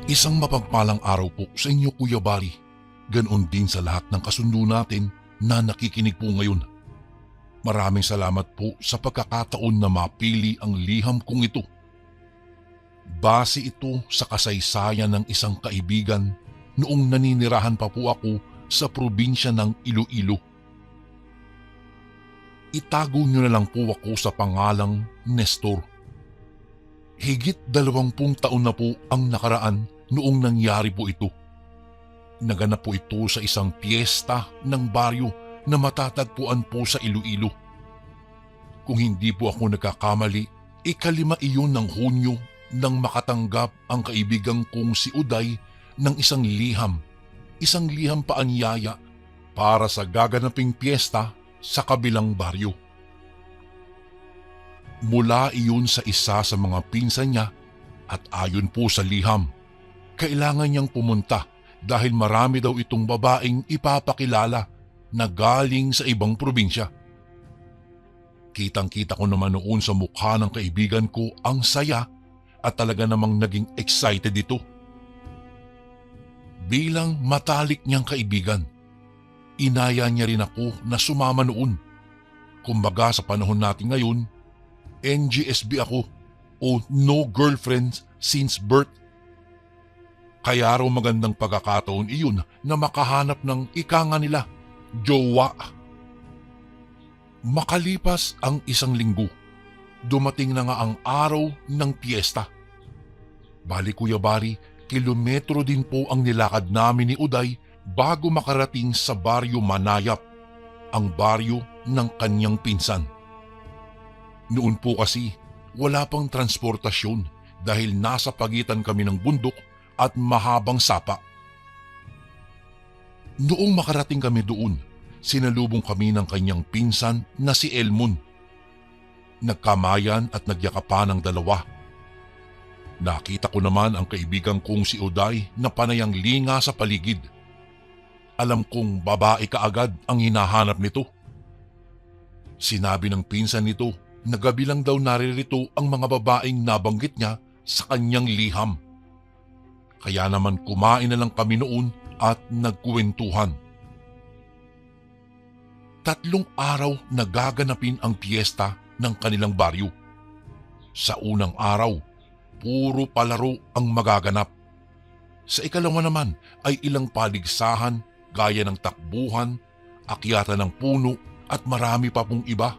Isang mapagpalang araw po sa inyo, Kuya Bari. Ganoon din sa lahat ng kasundo natin na nakikinig po ngayon. Maraming salamat po sa pagkakataon na mapili ang liham kong ito. Base ito sa kasaysayan ng isang kaibigan noong naninirahan pa po ako sa probinsya ng Iloilo. Itago niyo na lang po ako sa pangalang Nestor. Higit 20 taon na po ang nakaraan noong nangyari po ito. Naganap po ito sa isang piyesta ng baryo na matatagpuan po sa Iloilo. Kung hindi po ako nagkakamali, 5 iyon ng Hunyo nang makatanggap ang kaibigang kong si Uday ng isang liham paanyaya para sa gaganaping piyesta sa kabilang baryo. Mula iyon sa isa sa mga pinsan niya at ayon po sa liham, kailangan niyang pumunta dahil marami daw itong babaeng ipapakilala na galing sa ibang probinsya. Kitang-kita ko naman noon sa mukha ng kaibigan ko ang saya at talaga namang naging excited ito. Bilang matalik niyang kaibigan, inaya niya rin ako na sumama noon. Kumbaga sa panahon natin ngayon, NGSB ako o no girlfriend since birth. Kaya raw magandang pagkakataon iyon na makahanap ng ika nga nila, jowa. Makalipas ang 1 linggo, dumating na nga ang araw ng piyesta. Bali Kuya Bari, kilometro din po ang nilakad namin ni Uday bago makarating sa baryo Manayap, ang baryo ng kanyang pinsan. Noon po kasi wala pang transportasyon dahil nasa pagitan kami ng bundok at mahabang sapa. Noong makarating kami doon, sinalubong kami ng kanyang pinsan na si Elmon. Nagkamayan at nagyakapan ang dalawa. Nakita ko naman ang kaibigan kong si Uday na panayang linga sa paligid. Alam kong babae kaagad ang hinahanap nito. Sinabi ng pinsan nito na gabi lang daw naririto ang mga babaeng nabanggit niya sa kanyang liham. Kaya naman kumain na lang kami noon at nagkuwentuhan. 3 araw na gaganapin ang piyesta ng kanilang baryo. Sa unang araw, puro palaro ang magaganap. Sa ikalawa naman ay ilang paligsahan gaya ng takbuhan, akyatan ng puno at marami pa pong iba.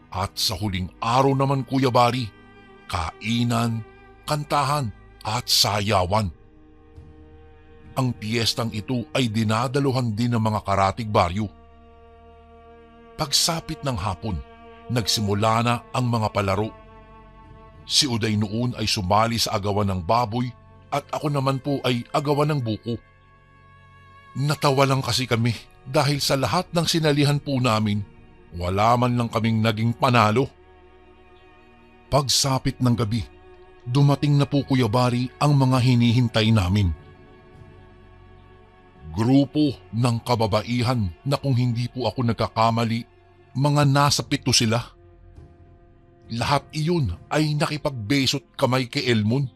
At sa huling araw naman Kuya Bari, kainan, kantahan at sayawan. Ang piyestang ito ay dinadaluhan din ng mga karatig baryo. Pagsapit ng hapon, nagsimula na ang mga palaro. Si Uday noon ay sumali sa agawan ng baboy at ako naman po ay agawan ng buko. Natawa lang kasi kami dahil sa lahat ng sinalihan po namin, wala man lang kaming naging panalo. Pagsapit ng gabi, dumating na po Kuya Bari ang mga hinihintay namin. Grupo ng kababaihan na kung hindi po ako nagkakamali, mga nasa 7 sila. Lahat iyon ay nakipagbesot kamay kay Elmon.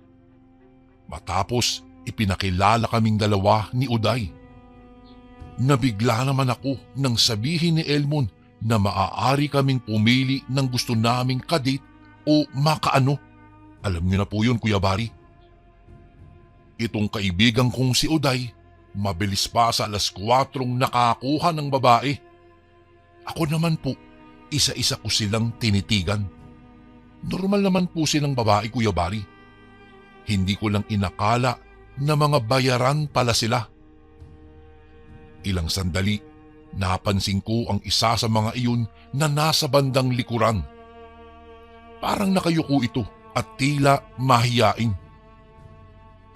Matapos ipinakilala kaming dalawa ni Uday. Nabigla naman ako nang sabihin ni Elmon na maaari kaming pumili ng gusto naming kadate o makaano. Alam niyo na po yun Kuya Bari. Itong kaibigan kong si Uday, mabilis pa sa 4:00 nakakuha ng babae. Ako naman po, isa-isa ko silang tinitigan. Normal naman po silang babae Kuya Bari. Hindi ko lang inakala na mga bayaran pala sila. Ilang sandali, napansin ko ang isa sa mga iyon na nasa bandang likuran. Parang nakayuko ito at tila mahiyain.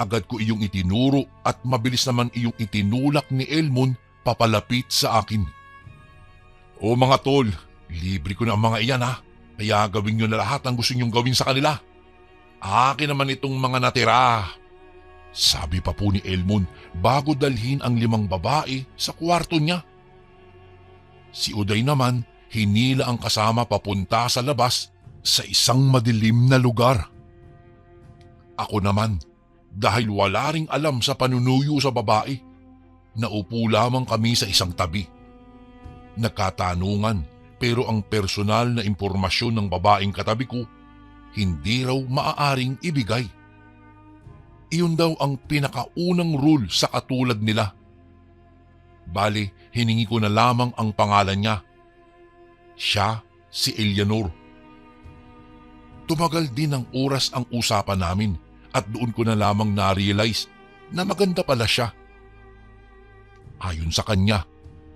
Agad ko iyong itinuro at mabilis naman iyong itinulak ni Elmon papalapit sa akin. O mga tol, libre ko na ang mga iyan ha, kaya gawin nyo na lahat ang gusto nyong gawin sa kanila. Akin naman itong mga natira. Sabi pa po ni Elmon bago dalhin ang 5 babae sa kwarto niya. Si Uday naman hinila ang kasama papunta sa labas sa isang madilim na lugar. Ako naman, dahil wala ring alam sa panunuyo sa babae. Naupo lamang kami sa isang tabi. Nagkatanungan pero ang personal na impormasyon ng babaeng katabi ko hindi raw maaaring ibigay. Iyon daw ang pinakaunang rule sa katulad nila. Bale, hiningi ko na lamang ang pangalan niya. Siya si Eleanor. Tumagal din ng oras ang usapan namin at doon ko na lamang na-realize na maganda pala siya. Ayon sa kanya,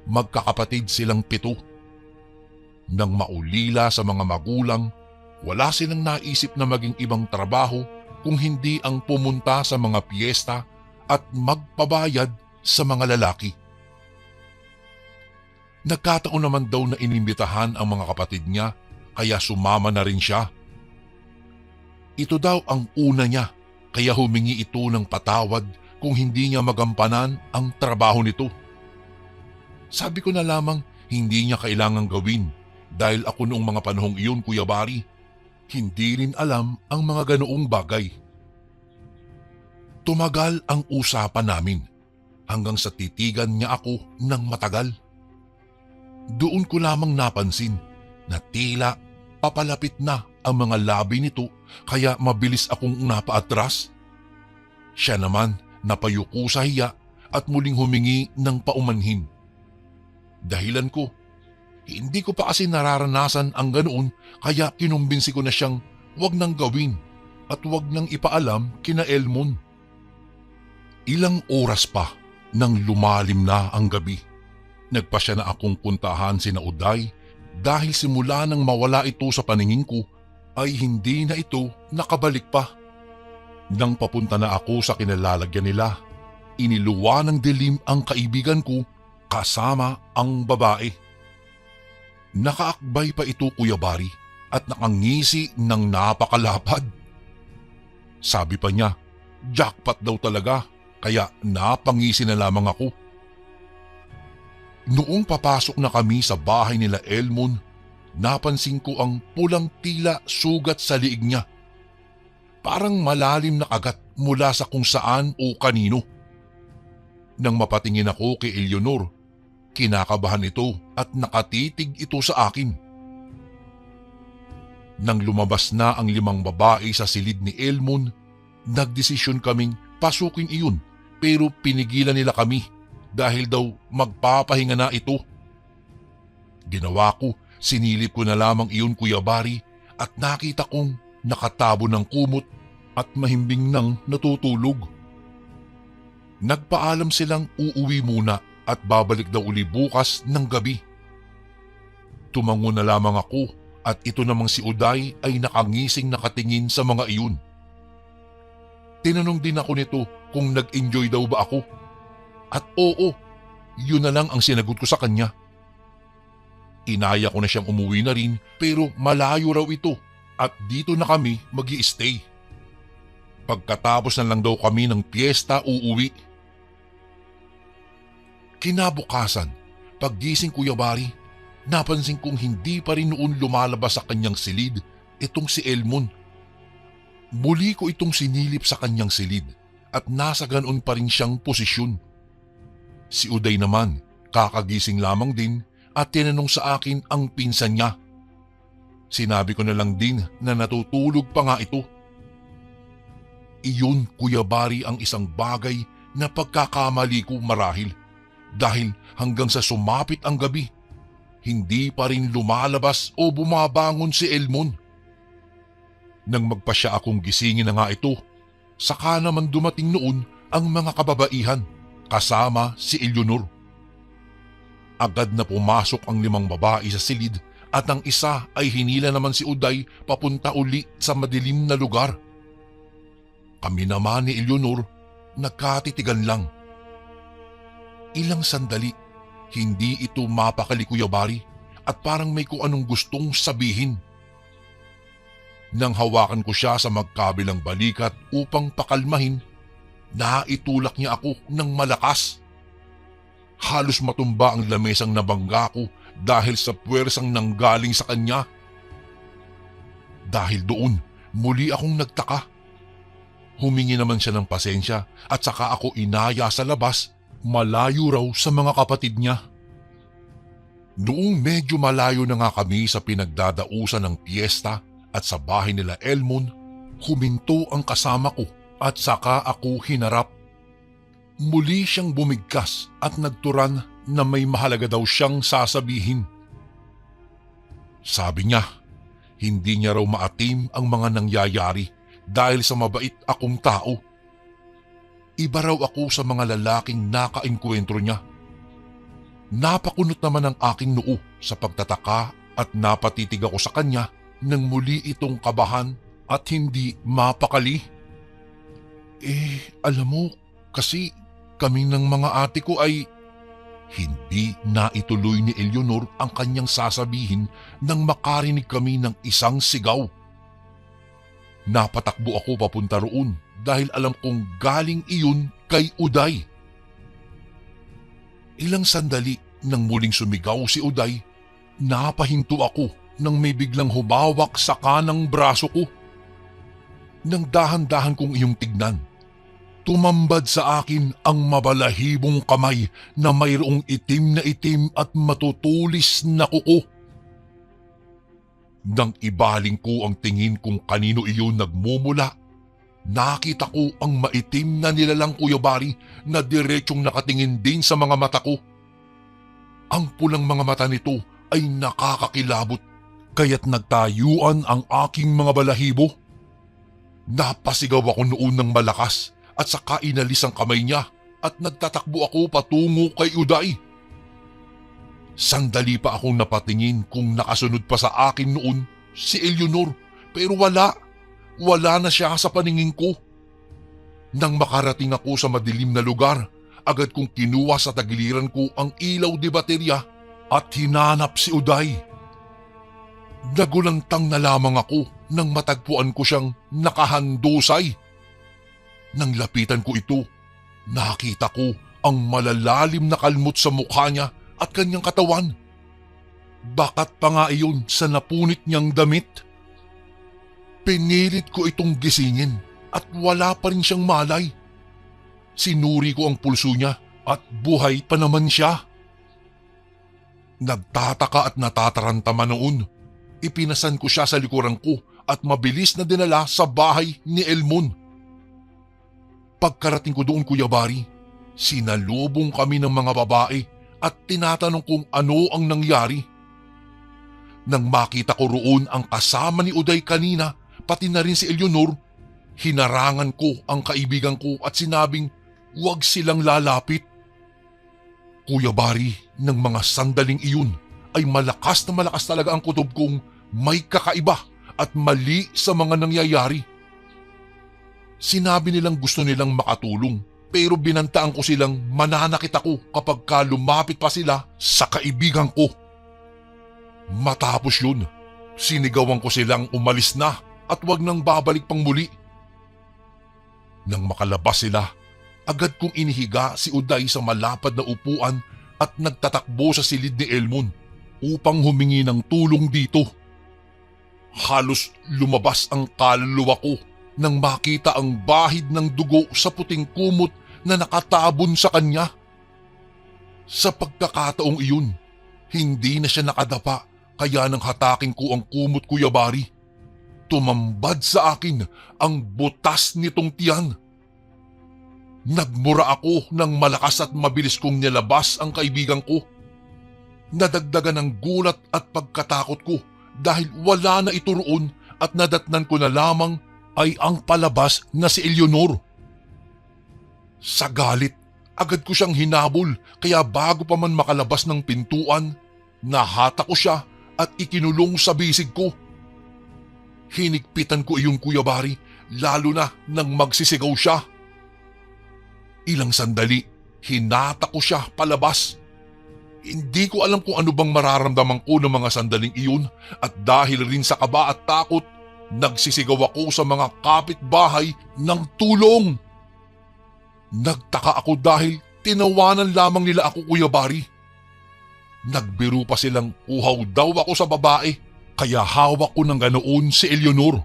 magkakapatid silang 7. Nang maulila sa mga magulang, wala silang naisip na maging ibang trabaho kung hindi ang pumunta sa mga piyesta at magpabayad sa mga lalaki. Nagkataon naman daw na inimbitahan ang mga kapatid niya kaya sumama na rin siya. Ito daw ang una niya kaya humingi ito ng patawad kung hindi niya magampanan ang trabaho nito. Sabi ko na lamang hindi niya kailangang gawin dahil ako noong mga panahong iyon, Kuya Bari, hindi rin alam ang mga ganoong bagay. Tumagal ang usapan namin hanggang sa titigan niya ako ng matagal. Doon ko lamang napansin na tila papalapit na ang mga labi nito kaya mabilis akong napaatras. Siya naman napayuko sa hiya at muling humingi ng paumanhin. Dahilan ko, hindi ko pa kasi nararanasan ang ganoon kaya kinumbinsi ko na siyang wag nang gawin at wag nang ipaalam kina Elmon. Ilang oras pa nang lumalim na ang gabi. Nagpasya na akong puntahan sina Uday dahil simula nang mawala ito sa paningin ko ay hindi na ito nakabalik pa. Nang papunta na ako sa kinalalagyan nila, iniluwa ng dilim ang kaibigan ko kasama ang babae. Nakaakbay pa ito, Kuya Bari, at nakangisi ng napakalapad. Sabi pa niya, jackpot daw talaga, kaya napangisi na lamang ako. Noong papasok na kami sa bahay nila Elmon, napansin ko ang pulang tila sugat sa liig niya. Parang malalim na kagat mula sa kung saan o kanino. Nang mapatingin ako kay Eleanor, kinakabahan ito at nakatitig ito sa akin. Nang lumabas na ang 5 babae sa silid ni Elmon, nagdesisyon kaming pasukin iyon pero pinigilan nila kami dahil daw magpapahinga na ito. Ginawa ko, sinilip ko na lamang iyon, Kuya Bari, at nakita kong nakatabo ng kumot at mahimbing nang natutulog. Nagpaalam silang uuwi muna at babalik daw uli bukas ng gabi. Tumango na lamang ako at ito namang si Uday ay nakangising nakatingin sa mga iyon. Tinanong din ako nito kung nag-enjoy daw ba ako. At oo, yun na lang ang sinagot ko sa kanya. Inaya ko na siyang umuwi na rin pero malayo raw ito at dito na kami mag-i-stay. Pagkatapos na lang daw kami ng piyesta uuwi. Kinabukasan, paggising, Kuya Bari, napansin kong hindi pa rin noon lumalabas sa kanyang silid itong si Elmon. Muli ko itong sinilip sa kanyang silid at nasa ganoon pa rin siyang posisyon. Si Uday naman, kakagising lamang din at tinanong sa akin ang pinsan niya. Sinabi ko na lang din na natutulog pa nga ito. Iyon, Kuya Bari, ang isang bagay na pagkakamali ko marahil dahil hanggang sa sumapit ang gabi, hindi pa rin lumalabas o bumabangon si Elmon. Nang magpasya akong gisingin na nga ito, saka naman dumating noon ang mga kababaihan kasama si Eleanor. Agad na pumasok ang 5 babae sa silid at ang isa ay hinila naman si Uday papunta uli sa madilim na lugar. Kami naman ni Eleanor nagkatitigan lang. Ilang sandali, hindi ito mapakali, Kuya Bari, at parang may kung anong gustong sabihin. Nang hawakan ko siya sa magkabilang balikat upang pakalmahin, naitulak niya ako ng malakas. Halos matumba ang lamesang nabangga ko dahil sa puwersang nanggaling sa kanya. Dahil doon, muli akong nagtaka. Humingi naman siya ng pasensya at saka ako inaya sa labas, malayo raw sa mga kapatid niya. Noong medyo malayo na nga kami sa pinagdadausan ng piyesta at sa bahay nila Elmon, huminto ang kasama ko at saka ako hinarap. Muli siyang bumigkas at nagturan na may mahalaga daw siyang sasabihin. Sabi niya, hindi niya raw maatim ang mga nangyayari dahil sa mabait akong tao. Iba raw ako sa mga lalaking nakaengkwentro niya. Napakunot naman ang aking noo sa pagtataka at napatitig ako sa kanya nang muli itong kabahan at hindi mapakali. Alam mo, kasi kaming ng mga ate ko ay... Hindi na ituloy ni Eleanor ang kanyang sasabihin nang makarinig kami ng isang sigaw. Napatakbo ako papunta roon dahil alam kong galing iyon kay Uday. Ilang sandali nang muling sumigaw si Uday, napahinto ako nang may biglang humawak sa kanang braso ko. Nang dahan-dahan kong iyong tignan, tumambad sa akin ang mabalahibong kamay na mayroong itim na itim at matutulis na kuko. Nang ibaling ko ang tingin kung kanino iyon nagmumula, nakita ko ang maitim na nilalang kuyabari na diretsyong nakatingin din sa mga mata ko. Ang pulang mga mata nito ay nakakakilabot, kaya't nagtayuan ang aking mga balahibo. Napasigaw ako noon ng malakas at saka inalis ang kamay niya at nagtatakbo ako patungo kay Uday. Sandali pa akong napatingin kung nakasunod pa sa akin noon si Eleanor, pero wala na siya sa paningin ko. Nang makarating ako sa madilim na lugar, agad kong kinuha sa tagiliran ko ang ilaw de baterya at hinanap si Uday. Nagulantang na lamang ako nang matagpuan ko siyang nakahandusay. Nang lapitan ko ito, nakita ko ang malalalim na kalmot sa mukha niya at kanyang katawan. Bakat pa nga iyon sa napunit niyang damit. Pinilit ko itong gisingin at wala pa rin siyang malay. Sinuri ko ang pulso niya at buhay pa naman siya. Nagtataka at natatarantama noon. Ipinasan ko siya sa likuran ko at mabilis na dinala sa bahay ni Elmon. Pagkarating ko doon, Kuya Bari, sinalubong kami ng mga babae at tinatanong kung ano ang nangyari. Nang makita ko roon ang kasama ni Uday kanina, pati na rin si Eleanor, hinarangan ko ang kaibigan ko at sinabing huwag silang lalapit. Kuya Bari, ng mga sandaling iyon ay malakas na malakas talaga ang kutob kong may kakaiba at mali sa mga nangyayari. Sinabi nilang gusto nilang makatulong pero binantaan ko silang mananakit ako kapag lumapit pa sila sa kaibigan ko. Matapos yun, sinigawan ko silang umalis na at wag nang babalik pang muli. Nang makalabas sila, agad kong inihiga si Uday sa malapad na upuan at nagtatakbo sa silid ni Elmon upang humingi ng tulong dito. Halos lumabas ang kaluluwa ko nang makita ang bahid ng dugo sa puting kumot na nakatabon sa kanya. Sa pagkakataong iyon, hindi na siya nakadapa kaya nang hatakin ko ang kumot, Kuya Bari, tumambad sa akin ang butas nitong tiyan. Nagmura ako ng malakas at mabilis kong nilabas ang kaibigan ko. Nadagdagan ng gulat at pagkatakot ko dahil wala na ito roon at nadatnan ko na lamang ay ang palabas na si Eleanor. Sa galit, agad ko siyang hinabol kaya bago pa man makalabas ng pintuan, nahata ko siya at ikinulong sa bisig ko. Hinigpitan ko iyong, Kuya Bari, lalo na nang magsisigaw siya. Ilang sandali, hinata ko siya palabas. Hindi ko alam kung ano bang mararamdaman ko ng mga sandaling iyon at dahil rin sa kaba at takot, nagsisigaw ako sa mga kapitbahay ng tulong. Nagtaka ako dahil tinawanan lamang nila ako, Kuya Bari. Nagbiro pa silang uhaw daw ako sa babae kaya hawak ko ng ganoon si Eleanor.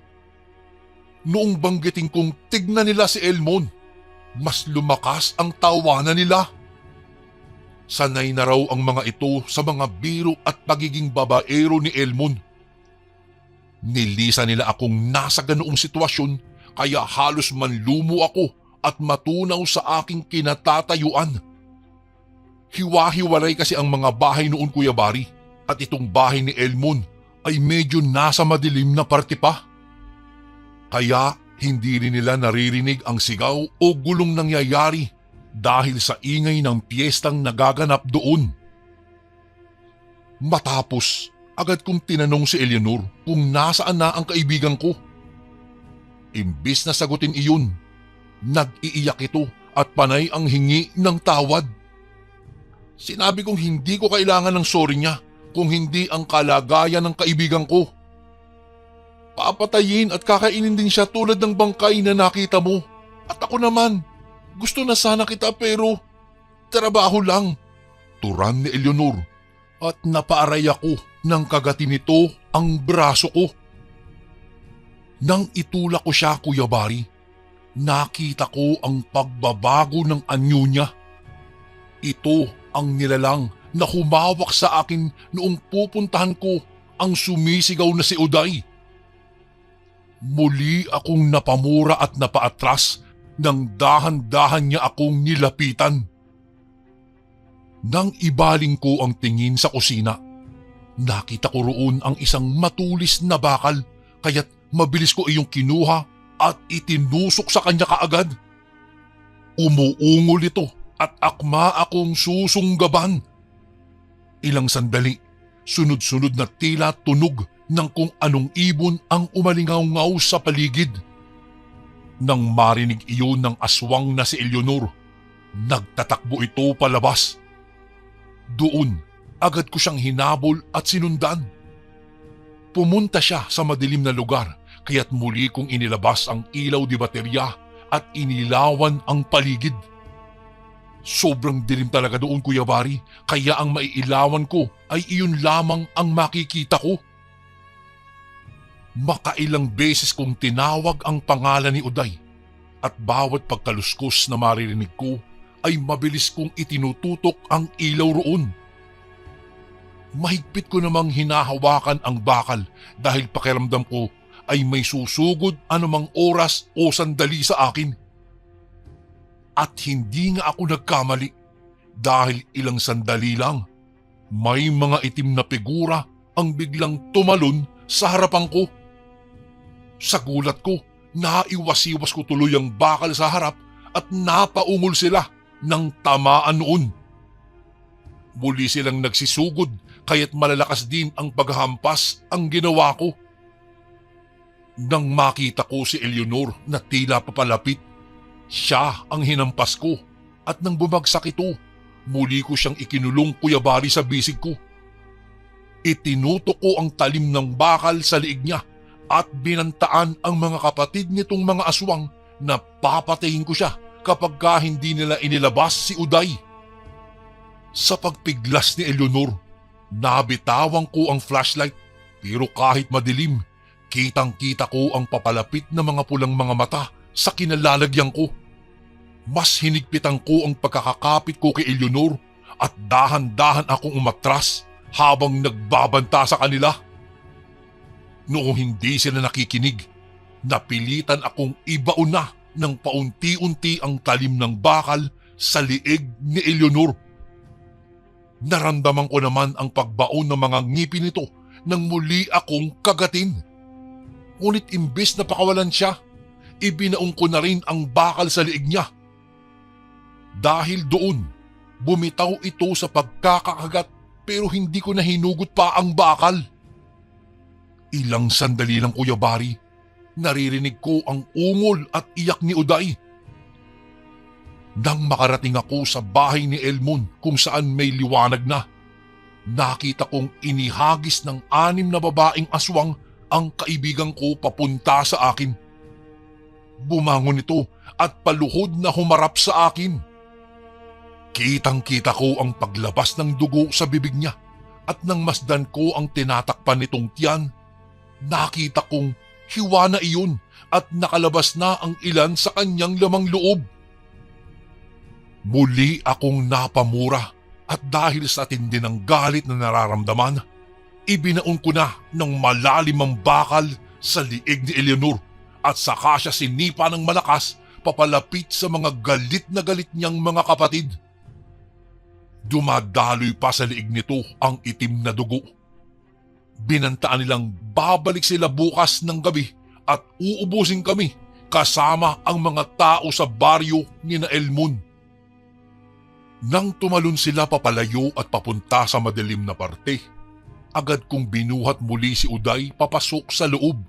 Noong banggitin kong tignan nila si Elmon, mas lumakas ang tawanan nila. Sanay na raw ang mga ito sa mga biro at pagiging babaero ni Elmon. Nilisa nila akong nasa ganoong sitwasyon kaya halos manlumo ako at matunaw sa aking kinatatayuan. Hiwa-hiwalay kasi ang mga bahay noon, Kuya Bari, at itong bahay ni Elmon ay medyo nasa madilim na parte pa. Kaya hindi rin nila naririnig ang sigaw o gulong nangyayari dahil sa ingay ng piyestang nagaganap doon. Matapos, agad kong tinanong si Eleanor kung nasaan na ang kaibigan ko. Imbis na sagutin iyon, nag-iiyak ito at panay ang hingi ng tawad. Sinabi kong hindi ko kailangan ng sorry niya kung hindi ang kalagayan ng kaibigan ko. Papatayin at kakainin din siya tulad ng bangkay na nakita mo. At ako naman, gusto na sana kita pero trabaho lang. Turan ni Eleanor at napaaray ako nang kagati nito ang braso ko. Nang itulak ko siya, Kuya Bari, nakita ko ang pagbabago ng anyo niya. Ito ang nilalang na humawak sa akin noong pupuntahan ko ang sumisigaw na si Uday. Muli akong napamura at napaatras nang dahan-dahan niya akong nilapitan. Nang ibaling ko ang tingin sa kusina, nakita ko roon ang isang matulis na bakal kaya't mabilis ko iyong kinuha at itinusok sa kanya kaagad. Umuungol ito at akma akong susunggaban. Ilang sandali, sunod-sunod na tila tunog ng kung anong ibon ang umalingaw-ngaw sa paligid. Nang marinig iyon ng aswang na si Eleanor, nagtatakbo ito palabas. Doon, agad ko siyang hinabol at sinundan. Pumunta siya sa madilim na lugar kaya't muli kong inilabas ang ilaw di baterya at inilawan ang paligid. Sobrang dilim talaga doon, Kuya Bari, kaya ang maiilawan ko ay iyon lamang ang makikita ko. Makailang beses kong tinawag ang pangalan ni Uday at bawat pagkaluskos na maririnig ko ay mabilis kong itinututok ang ilaw roon. Mahigpit ko namang hinahawakan ang bakal dahil pakiramdam ko ay may susugod anumang oras o sandali sa akin. At hindi nga ako nagkamali dahil ilang sandali lang, may mga itim na figura ang biglang tumalon sa harapan ko. Sa gulat ko, naiwas-iwas ko tuloy ang bakal sa harap at napaungol sila ng tamaan noon. Muli silang nagsisugod kaya't malalakas din ang paghampas ang ginawa ko. Nang makita ko si Eleanor na tila papalapit, siya ang hinampas ko at nang bumagsak ito, muli ko siyang ikinulong, Kuya Bari, sa bisig ko. Itinutok ko ang talim ng bakal sa liig niya at binantaan ang mga kapatid nitong mga aswang na papatayin ko siya kapag hindi nila inilabas si Uday. Sa pagpiglas ni Eleanor, nabitawan ko ang flashlight pero kahit madilim, kitang-kita ko ang papalapit na mga pulang mga mata sa kinalalagyan ko. Mas hinigpitan ko ang pagkakakapit ko kay Eleanor at dahan-dahan akong umatras habang nagbabanta sa kanila. Noong hindi sila nakikinig, napilitan akong ibaon na ng paunti-unti ang talim ng bakal sa liig ni Eleanor. Naramdaman ko naman ang pagbaon ng mga ngipin nito nang muli akong kagatin. Ngunit imbes na pakawalan siya, ibinaong ko na rin ang bakal sa liig niya. Dahil doon, bumitaw ito sa pagkakakagat pero hindi ko na hinugot pa ang bakal. Ilang sandali lang, Kuya Bari, naririnig ko ang ungol at iyak ni Uday. Nang makarating ako sa bahay ni Elmon kung saan may liwanag na, nakita kong inihagis ng 6 na babaeng aswang ang kaibigan ko papunta sa akin. Bumangon ito at paluhod na humarap sa akin. Kitang-kita ko ang paglabas ng dugo sa bibig niya at nang masdan ko ang tinatakpan nitong tiyan, nakita kong hiwa na iyon at nakalabas na ang ilan sa kanyang lamang loob. Muli akong napamura at dahil sa tindi ng galit na nararamdaman, ibinaon ko na ng malalim ang bakal sa liig ni Eleanor at saka siya sinipa ng malakas papalapit sa mga galit na galit niyang mga kapatid. Dumadaloy pa sa liig nito ang itim na dugo. Binantaan nilang babalik sila bukas ng gabi at uubusin kami kasama ang mga tao sa baryo ni na Elmon. Nang tumalon sila papalayo at papunta sa madilim na parte, agad kong binuhat muli si Uday papasok sa loob.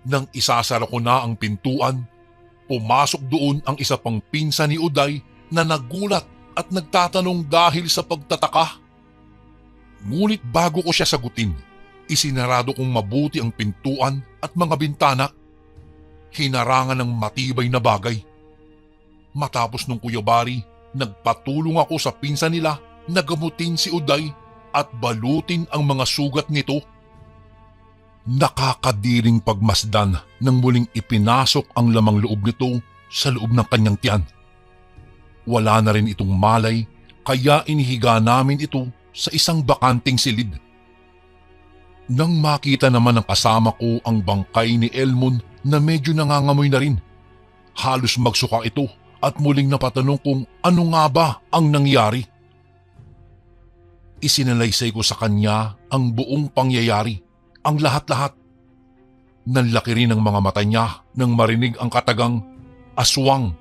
Nang isasara ko na ang pintuan, pumasok doon ang isa pang pinsan ni Uday na nagulat at nagtatanong dahil sa pagtataka. Ngunit bago ko siya sagutin, isinarado kong mabuti ang pintuan at mga bintana. Hinarangan ng matibay na bagay. Matapos nung kuyabari, nagpatulong ako sa pinsan nila na gamutin si Uday at balutin ang mga sugat nito. Nakakadiring pagmasdan nang muling ipinasok ang lamang loob nito sa loob ng kanyang tiyan. Wala na rin itong malay kaya inihiga namin ito sa isang bakanting silid. Nang makita naman ng kasama ko ang bangkay ni Elmon na medyo nangangamoy na rin, halos magsuka ito at muling napatanong kung ano nga ba ang nangyari. Isinalaysay ko sa kanya ang buong pangyayari, ang lahat-lahat. Nanlaki rin ang mga mata niya nang marinig ang katagang aswang.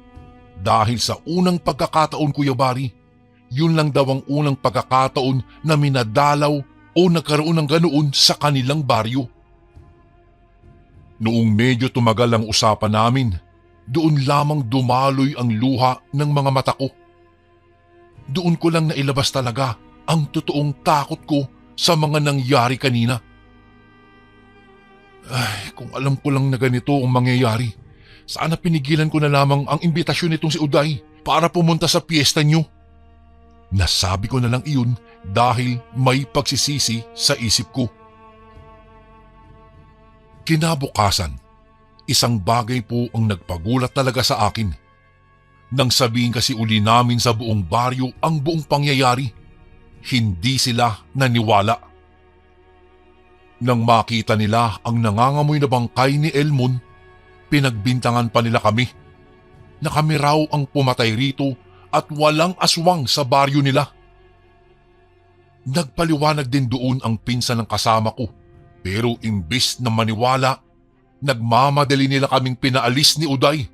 Dahil sa unang pagkakataon, Kuya Bari, yun lang daw ang unang pagkakataon na minadalaw o nagkaroon ng ganoon sa kanilang baryo. Noong medyo tumagal ang usapan namin, doon lamang dumaloy ang luha ng mga mata ko. Doon ko lang nailabas talaga ang totoong takot ko sa mga nangyari kanina. Ay, kung alam ko lang na ganito ang mangyayari, sana pinigilan ko na lamang ang imbitasyon nitong si Uday para pumunta sa piyesta niyo. Nasabi ko na lang iyon dahil may pagsisisi sa isip ko. Kinabukasan, isang bagay po ang nagpagulat talaga sa akin. Nang sabihin kasi uli namin sa buong baryo ang buong pangyayari, hindi sila naniwala. Nang makita nila ang nangangamoy na bangkay ni Elmon, pinagbintangan pa nila kami na kami raw ang pumatay rito at walang aswang sa baryo nila. Nagpaliwanag din doon ang pinsan ng kasama ko, pero imbis na maniwala, nagmamadali nila kaming pinaalis ni Uday.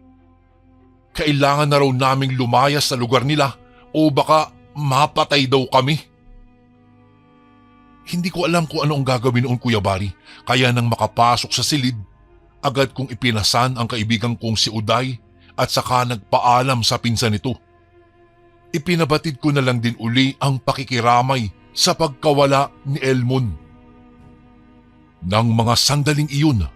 Kailangan na raw naming lumayas sa lugar nila o baka mapatay daw kami. Hindi ko alam kung ano ang gagawin noon, Kuya Bari, kaya nang makapasok sa silid, agad kong ipinasan ang kaibigan kong si Uday at saka nagpaalam sa pinsan nito. Ipinabatid ko na lang din uli ang pakikiramay sa pagkawala ni Elmon. Nang mga sandaling iyon,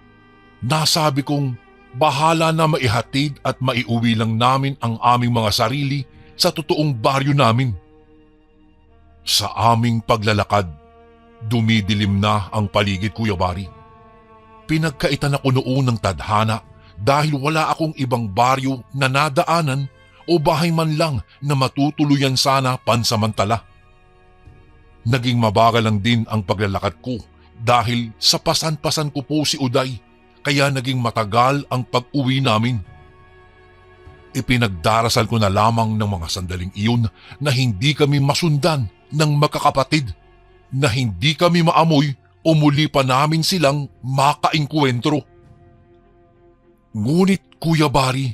nasabi kong bahala na maihatid at maiuwi lang namin ang aming mga sarili sa totoong baryo namin. Sa aming paglalakad, dumidilim na ang paligid, Kuya Bari. Pinagkaitan ako noon ng tadhana dahil wala akong ibang baryo na nadaanan o bahay man lang na matutuluyan sana pansamantala. Naging mabagal lang din ang paglalakad ko dahil sa pasan-pasan ko po si Uday kaya naging matagal ang pag-uwi namin. Ipinagdarasal ko na lamang ng mga sandaling iyon na hindi kami masundan ng magkakapatid, na hindi kami maamoy o muli pa namin silang makaengkwentro. Ngunit Kuya Bari,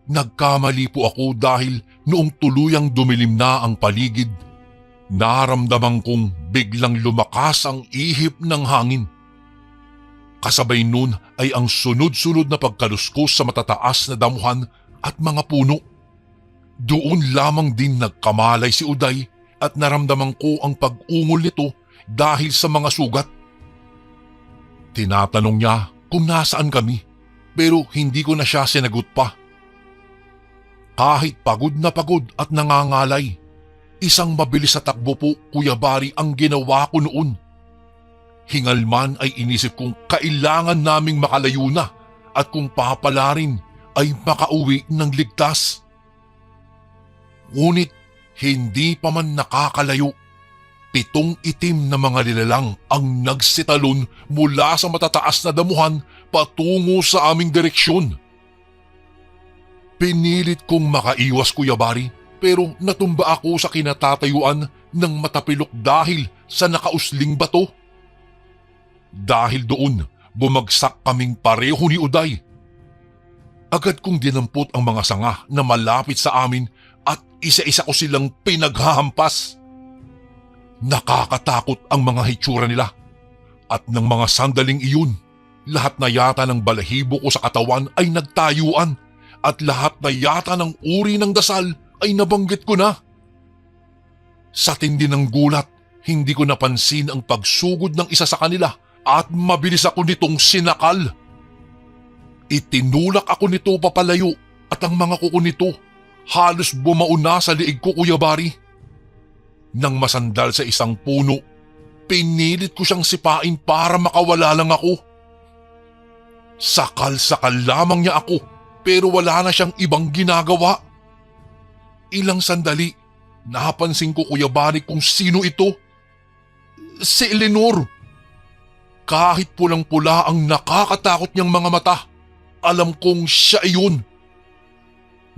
nagkamali po ako dahil noong tuluyang dumilim na ang paligid, naramdaman kong biglang lumakas ang ihip ng hangin. Kasabay nun ay ang sunod-sunod na pagkaluskos sa matataas na damuhan at mga puno. Doon lamang din nagkamalay si Uday at naramdaman ko ang pag-ungol nito dahil sa mga sugat. Tinatanong niya kung nasaan kami pero hindi ko na siya sinagot pa. Kahit pagod na pagod at nangangalay, isang mabilis na takbo po, Kuya Bari, ang ginawa ko noon. Hingal man ay inisip kong kailangan naming makalayo na at kung papalarin ay makauwi ng ligtas. Ngunit hindi pa man nakakalayo, 7 itim na mga nilalang ang nagsitalon mula sa matataas na damuhan patungo sa aming direksyon. Pinilit kong makaiwas, Kuya Bari, pero natumba ako sa kinatatayuan ng matapilok dahil sa nakausling bato. Dahil doon, bumagsak kaming pareho ni Uday. Agad kong dinampot ang mga sanga na malapit sa amin at isa-isa ko silang pinaghahampas. Nakakatakot ang mga hitsura nila at ng mga sandaling iyon, lahat na yata ng balahibo ko sa katawan ay nagtayuan at lahat na yata ng uri ng dasal ay nabanggit ko na. Sa tindi ng gulat, hindi ko napansin ang pagsugod ng isa sa kanila at mabilis ako nitong sinakal. Itinulak ako nito papalayo at ang mga kuko nito halos bumauna sa liig ko, Kuya Bari. Nang masandal sa isang puno, pinilit ko siyang sipain para makawala lang ako. Sakal-sakal lamang niya ako pero wala na siyang ibang ginagawa. Ilang sandali, napansin ko, Kuya Bari, kung sino ito. Si Eleanor. Kahit pulang-pula ang nakakatakot niyang mga mata, alam kong siya iyon.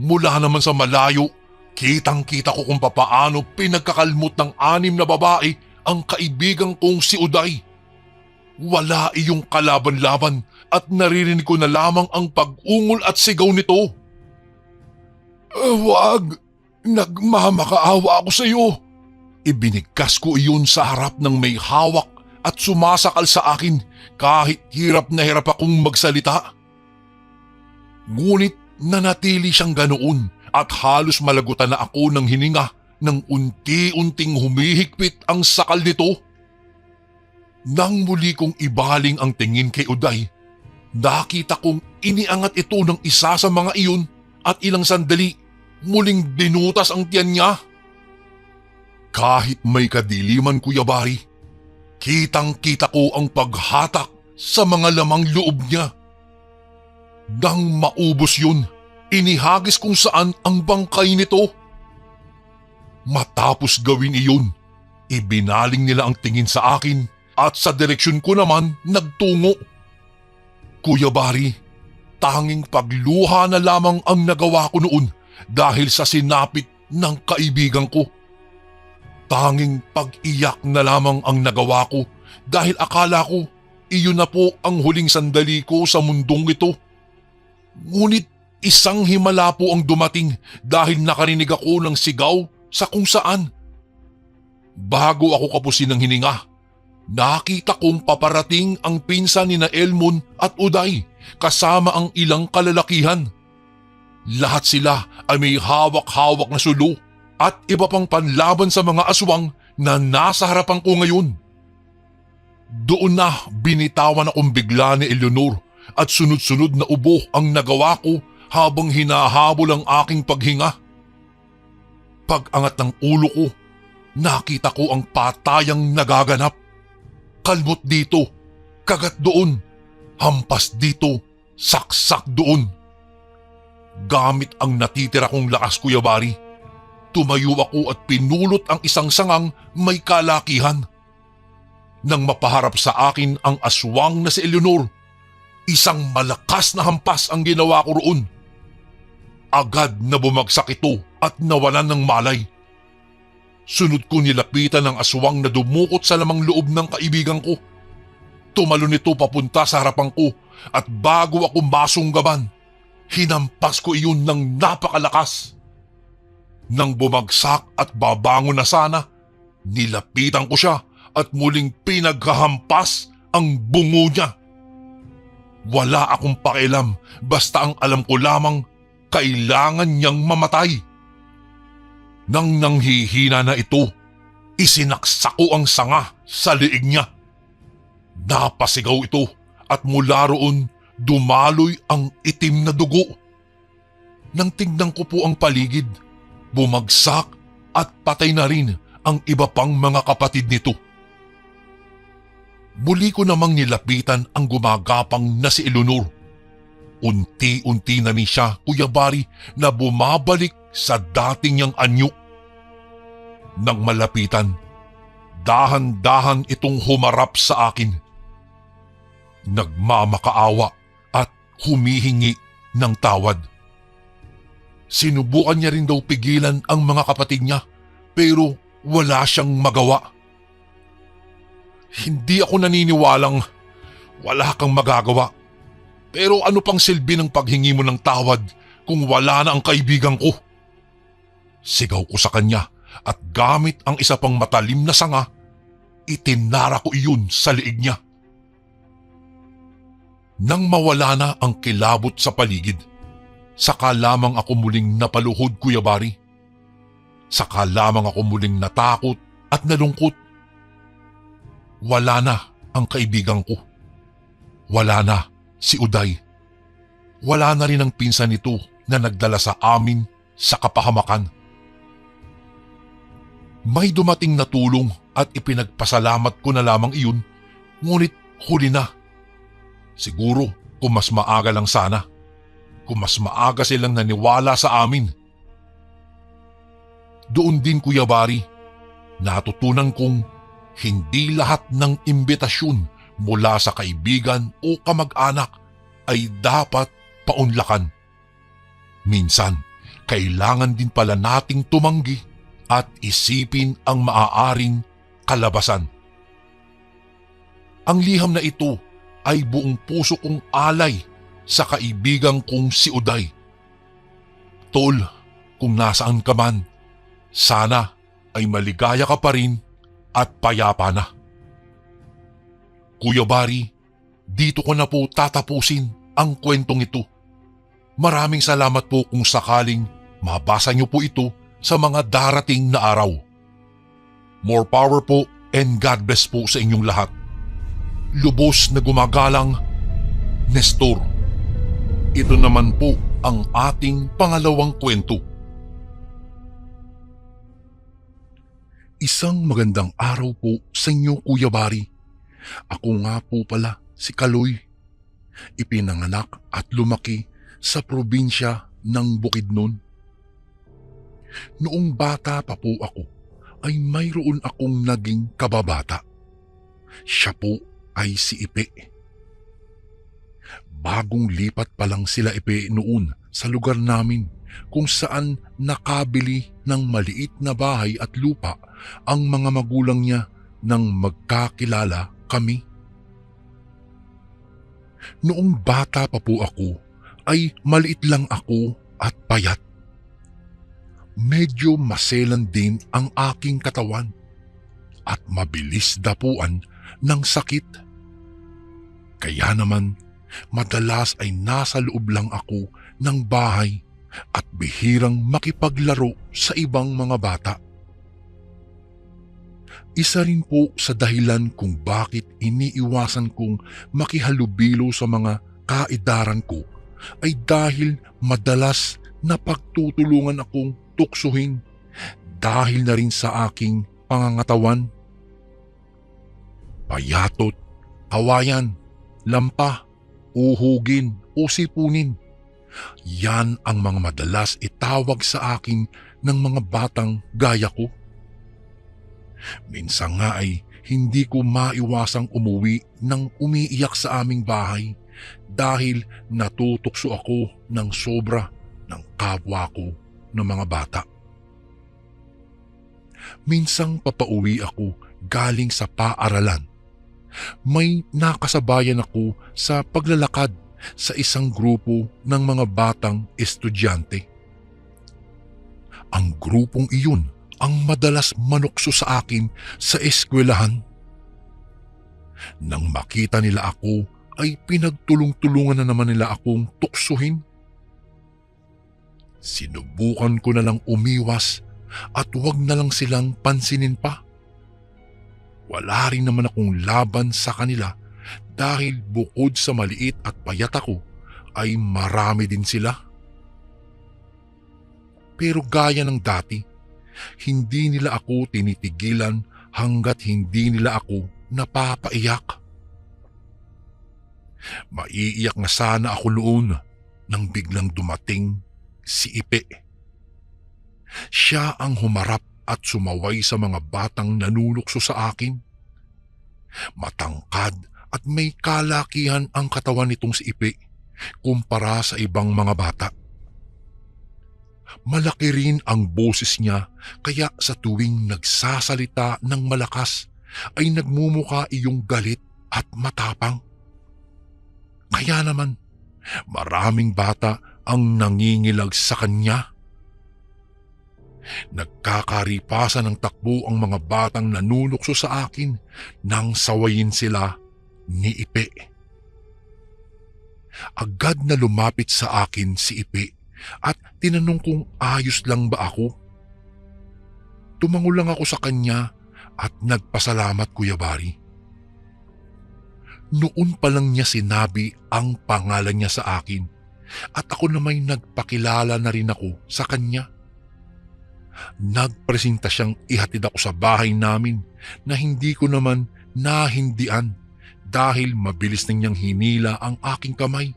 Mula naman sa malayo, kitang-kita ko kung papaano pinagkakalmot ng 6 na babae ang kaibigan kong si Uday. Wala iyong kalaban-laban at naririnig ko na lamang ang pag-ungol at sigaw nito. Wag! Nagmamakaawa ako sa iyo! Ibinigkas ko iyon sa harap ng may hawak at sumasakal sa akin kahit hirap na hirap akong magsalita. Ngunit nanatili siyang ganoon at halos malagutan na ako ng hininga nang unti-unting humihigpit ang sakal nito. Nang muli kong ibaling ang tingin kay Uday, nakita kong iniangat ito ng isa sa mga iyon at ilang sandali muling binutas ang tiyan niya. Kahit may kadiliman, Kuya Bari, kitang-kita ko ang paghatak sa mga lamang loob niya. Nang maubos yun, inihagis kung saan ang bangkay nito. Matapos gawin iyon, ibinaling nila ang tingin sa akin at sa direksyon ko naman nagtungo. Kuya Bari, tanging pagluha na lamang ang nagawa ko noon dahil sa sinapit ng kaibigan ko. Tanging pag-iyak na lamang ang nagawa ko dahil akala ko iyon na po ang huling sandali ko sa mundong ito. Ngunit isang himala po ang dumating dahil nakarinig ako ng sigaw sa kung saan. Bago ako kapusin ng hininga, nakita kong paparating ang pinsan ni na Elmon at Uday kasama ang ilang kalalakihan. Lahat sila ay may hawak-hawak na sulo at iba pang panlaban sa mga aswang na nasa harapan ko ngayon. Doon na binitawan akong bigla ni Eleanor at sunod-sunod na ubo ang nagawa ko habang hinahabol ang aking paghinga. Pag-angat ng ulo ko, nakita ko ang patayang nagaganap. Kalmot dito, kagat doon, hampas dito, saksak doon. Gamit ang natitira kong lakas, Kuya Bari, tumayo ako at pinulot ang isang sangang may kalakihan. Nang mapaharap sa akin ang aswang na si Eleanor, isang malakas na hampas ang ginawa ko roon. Agad na bumagsak ito at nawalan ng malay. Sunod ko nilapitan ang aswang na dumukot sa lamang loob ng kaibigan ko. Tumalon ito papunta sa harapan ko at bago ako masunggaban, hinampas ko iyon ng napakalakas. Nang bumagsak at babangon na sana, nilapitan ko siya at muling pinaghahampas ang bungo niya. Wala akong pakialam basta ang alam ko lamang kailangan niyang mamatay. Nang nanghihina na ito, isinaksak ko ang sanga sa liig niya. Napasigaw ito at mula roon dumaloy ang itim na dugo. Nang tignan ko po ang paligid, bumagsak at patay na rin ang iba pang mga kapatid nito. Muli ko namang nilapitan ang gumagapang na si Eleanor. Unti-unti na rin siya, Kuya Bari, na bumabalik sa dating niyang anyo. Nang malapitan, dahan-dahan itong humarap sa akin. Nagmamakaawa at humihingi ng tawad. Sinubukan niya rin daw pigilan ang mga kapatid niya, pero wala siyang magawa. Hindi ako naniniwalang wala kang magagawa. Pero ano pang silbi ng paghingi mo ng tawad kung wala na ang kaibigan ko? Sigaw ko sa kanya at gamit ang isa pang matalim na sanga, itinara ko iyon sa liig niya. Nang mawala na ang kilabot sa paligid, saka lamang ako muling napaluhod, Kuya Bari. Saka lamang ako muling natakot at nalungkot. Wala na ang kaibigan ko. Wala na si Uday. Wala na rin ang pinsan nito na nagdala sa amin sa kapahamakan. May dumating na tulong at ipinagpasalamat ko na lamang iyon, ngunit huli na. Siguro kung mas maaga lang sana. Kung mas maaga silang naniwala sa amin. Doon din, Kuya Bari, natutunan kong hindi lahat ng imbitasyon mula sa kaibigan o kamag-anak ay dapat paunlakan. Minsan, kailangan din pala nating tumanggi at isipin ang maaaring kalabasan. Ang liham na ito ay buong puso kong alay sa kaibigan kong si Uday. Tol, kung nasaan ka man, sana ay maligaya ka pa rin at payapa na. Kuya Bari, dito ko na po tatapusin ang kwentong ito. Maraming salamat po kung sakaling mabasa niyo po ito sa mga darating na araw. More power po and God bless po sa inyong lahat. Lubos na gumagalang, Nestor. Ito naman po ang ating pangalawang kwento. Isang magandang araw po sa inyo, Kuya Bari. Ako nga po pala si Kaloy. Ipinanganak at lumaki sa probinsya ng Bukidnon. Noong bata pa po ako ay mayroon akong naging kababata. Siya po ay si Ipe. Bagong lipat pa lang sila Ipe noon sa lugar namin kung saan nakabili ng maliit na bahay at lupa ang mga magulang niya nang magkakilala kami. Noong bata pa po ako ay maliit lang ako at payat. Medyo maselan din ang aking katawan at mabilis dapuan ng sakit. Kaya naman madalas ay nasa loob lang ako ng bahay at bihirang makipaglaro sa ibang mga bata. Isa rin po sa dahilan kung bakit iniiwasan kong makihalubilo sa mga kaedaran ko ay dahil madalas na pagtutulungan akong tuksuhin dahil na rin sa aking pangangatawan. Payatot, kawayan, lampa, uhugin o sipunin. Yan ang mga madalas itawag sa akin ng mga batang gaya ko. Minsan nga ay hindi ko maiwasang umuwi nang umiiyak sa aming bahay dahil natutukso ako ng sobra ng kapwa ko ng mga bata. Minsang papauwi ako galing sa paaralan. May nakasabayan ako sa paglalakad sa isang grupo ng mga batang estudyante. Ang grupong iyon ang madalas manukso sa akin sa eskwelahan. Nang makita nila ako ay pinagtulong-tulungan na naman nila akong tuksuhin. Sinubukan ko na lang umiwas at huwag na lang silang pansinin pa. Wala rin naman akong laban sa kanila dahil bukod sa maliit at payat ako ay marami din sila. Pero gaya ng dati, hindi nila ako tinitigilan hanggat hindi nila ako napapaiyak. Maiiyak na sana ako noon nang biglang dumating si Ipe. Siya ang humarap at sumaway sa mga batang nanunukso sa akin. Matangkad at may kalakihan ang katawan nitong si Ipe kumpara sa ibang mga bata. Malaki rin ang boses niya kaya sa tuwing nagsasalita ng malakas ay nagmumuka iyong galit at matapang. Kaya naman, maraming bata ang nangingilag sa kanya. Nagkakaripasan ng takbo ang mga batang nanunukso sa akin nang sawayin sila ni Ipe. Agad na lumapit sa akin si Ipe at tinanong kung ayos lang ba ako. Tumango lang ako sa kanya at nagpasalamat, Kuya Bari. Noon pa lang niya sinabi ang pangalan niya sa akin at ako na may nagpakilala na rin ako sa kanya. Nagpresenta siyang ihatid ako sa bahay namin na hindi ko naman nahindian dahil mabilis na niyang hinila ang aking kamay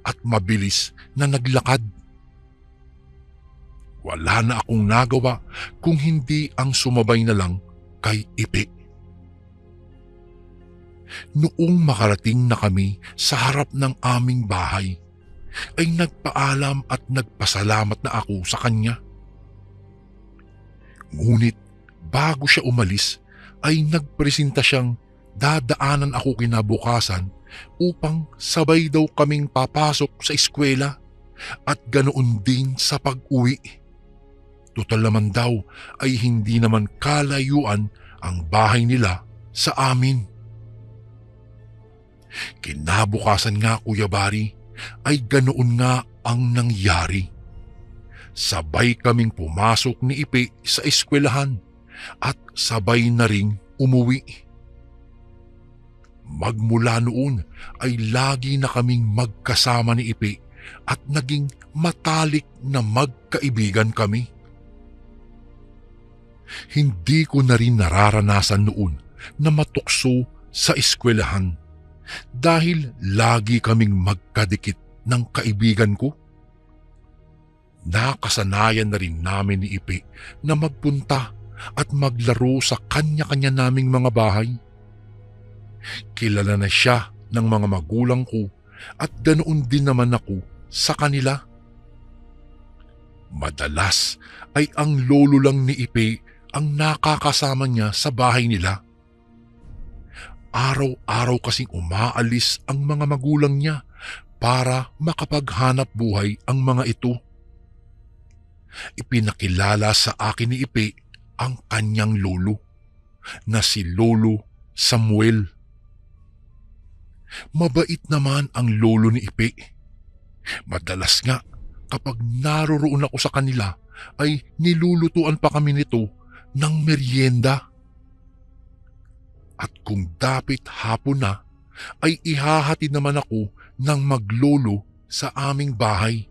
at mabilis na naglakad. Wala na akong nagawa kung hindi ang sumabay na lang kay Ipe. Noong makarating na kami sa harap ng aming bahay, ay nagpaalam at nagpasalamat na ako sa kanya. Ngunit bago siya umalis ay nagpresenta siyang dadaanan ako kinabukasan upang sabay daw kaming papasok sa eskwela at ganoon din sa pag-uwi. Total naman daw ay hindi naman kalayuan ang bahay nila sa amin. Kinabukasan nga, Kuya Bari, ay ganoon nga ang nangyari. Sabay kaming pumasok ni Ipe sa eskwelahan at sabay na ring umuwi. Magmula noon ay lagi na kaming magkasama ni Ipe at naging matalik na magkaibigan kami. Hindi ko na rin nararanasan noon na matukso sa eskwelahan dahil lagi kaming magkadikit ng kaibigan ko. Nakasanayan na rin namin ni Ipe na magpunta at maglaro sa kanya-kanya naming mga bahay. Kilala na siya ng mga magulang ko at ganoon din naman ako sa kanila. Madalas ay ang lolo lang ni Ipe ang nakakasama niya sa bahay nila. Araw-araw kasing umaalis ang mga magulang niya para makapaghanap buhay ang mga ito. Ipinakilala sa akin ni Ipe ang kanyang lolo na si Lolo Samuel. Mabait naman ang lolo ni Ipe. Madalas nga kapag naroroon ako sa kanila ay nilulutuan pa kami nito ng merienda. At kung dapit hapon na ay ihahatid naman ako ng maglolo sa aming bahay.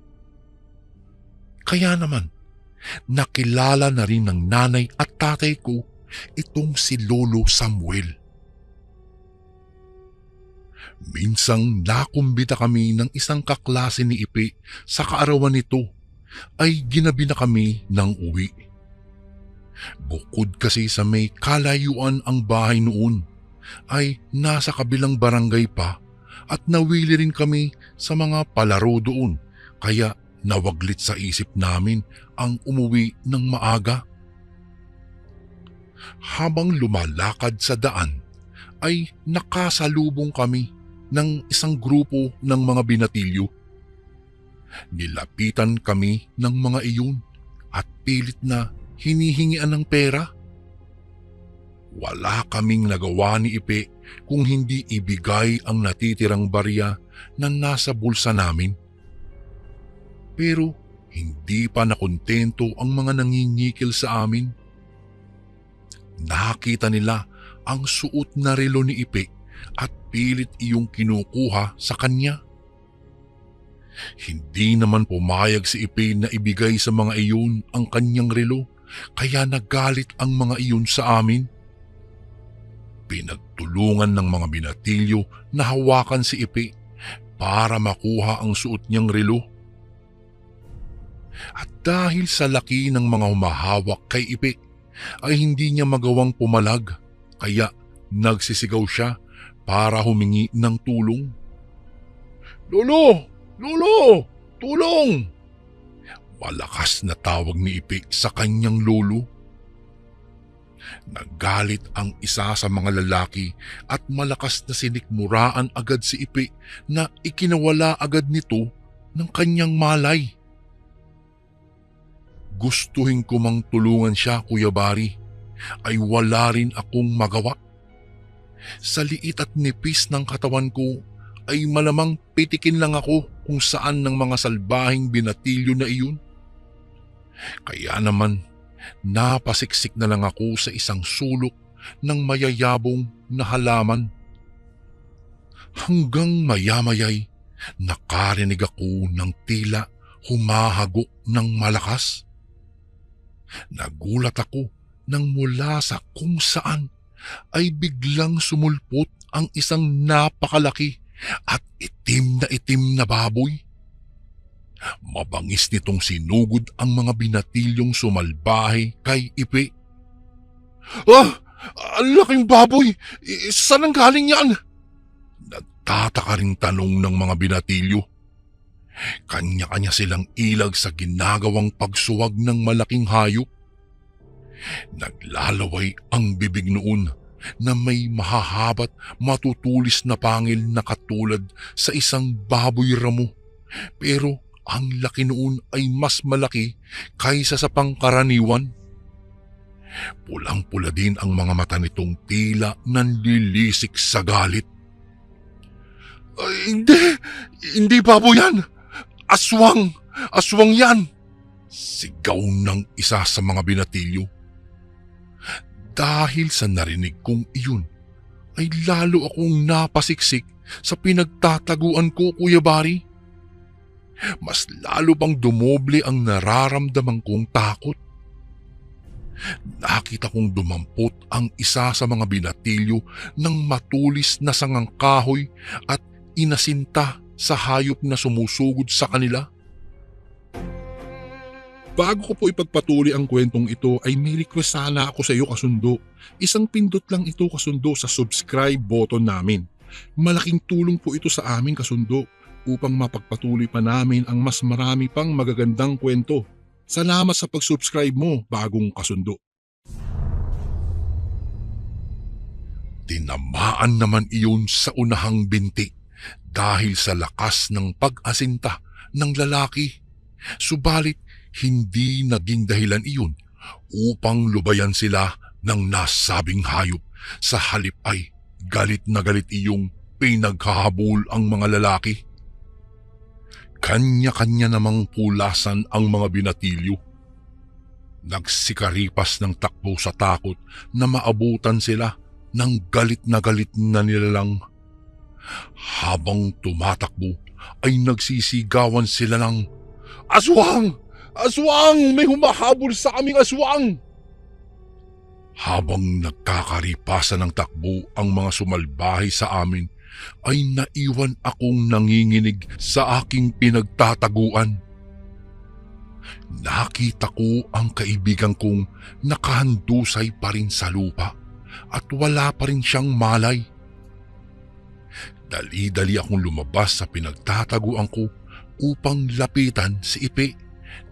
Kaya naman, nakilala na rin ng nanay at tatay ko itong si Lolo Samuel. Minsang nakumbita kami ng isang kaklase ni Ipe sa kaarawan nito ay ginabi na kami ng uwi. Bukod kasi sa may kalayuan ang bahay noon ay nasa kabilang barangay pa at nawili rin kami sa mga palaro doon kaya nawaglit sa isip namin ang umuwi ng maaga. Habang lumalakad sa daan ay nakasalubong kami ng isang grupo ng mga binatilyo. Nilapitan kami ng mga iyon at pilit na hinihingian ng pera. Wala kaming nagawa ni Ipe kung hindi ibigay ang natitirang barya na nasa bulsa namin. Pero hindi pa nakontento ang mga nangingikil sa amin. Nakita nila ang suot na relo ni Ipe at pilit iyong kinukuha sa kanya. Hindi naman pumayag si Ipe na ibigay sa mga iyon ang kanyang relo kaya nagalit ang mga iyon sa amin. Pinagtulungan ng mga binatilyo na hawakan si Ipe para makuha ang suot niyang relo. At dahil sa laki ng mga humahawak kay Ipe, ay hindi niya magawang pumalag, kaya nagsisigaw siya para humingi ng tulong. "Lolo! Lolo! Tulong!" Malakas na tawag ni Ipe sa kanyang lolo. Nagalit ang isa sa mga lalaki at malakas na sinikmuraan agad si Ipe na ikinawala agad nito ng kanyang malay. Gustuhin ko mang tulungan siya, Kuya Bari, ay wala rin akong magawa. Sa liit at nipis ng katawan ko ay malamang pitikin lang ako kung saan ng mga salbahing binatilyo na iyon. Kaya naman, napasiksik na lang ako sa isang sulok ng mayayabong na halaman. Hanggang maya-maya'y nakarinig ako ng tila humahagok ng malakas. Nagulat ako nang mula sa kung saan ay biglang sumulpot ang isang napakalaki at itim na baboy. Mabangis nitong sinugod ang mga binatilyong sumalbahe kay Ipe. "Ah! Ang laking baboy! Saan ang galing yan?" Nagtataka ring tanong ng mga binatilyo. Kanya-kanya silang ilag sa ginagawang pagsuwag ng malaking hayop. Naglalaway ang bibig noon na may mahahabat matutulis na pangil na katulad sa isang baboy ramo. Pero ang laki noon ay mas malaki kaysa sa pangkaraniwan. Pulang-pula din ang mga mata nitong tila nanlilisik sa galit. Hindi baboy yan! Aswang! Aswang yan!" sigaw ng isa sa mga binatilyo. Dahil sa narinig kong iyon, ay lalo akong napasiksik sa pinagtataguan ko, Kuya Bari. Mas lalo pang dumoble ang nararamdaman kong takot. Nakita kong dumampot ang isa sa mga binatilyo ng matulis na sangang kahoy at inasinta sa hayop na sumusugod sa kanila. Bago ko po ipagpatuloy ang kwentong ito ay may request sana ako sa iyo, kasundo. Isang pindot lang ito, kasundo, sa subscribe button namin. Malaking tulong po ito sa amin, kasundo, upang mapagpatuloy pa namin ang mas marami pang magagandang kwento. Salamat sa pag-subscribe mo, bagong kasundo. Tinamaan naman iyon sa unahang binti dahil sa lakas ng pag-asinta ng lalaki. Subalit hindi naging dahilan iyon upang lubayan sila ng nasabing hayop. Sa halip ay galit na galit iyong pinaghahabol ang mga lalaki. Kanya-kanya namang pulasan ang mga binatilyo. Nagsikaripas ng takbo sa takot na maabutan sila ng galit na nilalang. Habang tumatakbo ay nagsisigawan sila ng, "Aswang! Aswang! May humahabol sa aming aswang!" Habang nagkakaripasan ng takbo ang mga sumalbahe sa amin, ay naiwan akong nanginginig sa aking pinagtataguan. Nakita ko ang kaibigan kong nakahandusay pa rin sa lupa at wala pa rin siyang malay. Dali-dali akong lumabas sa pinagtataguan ko upang lapitan si Ipe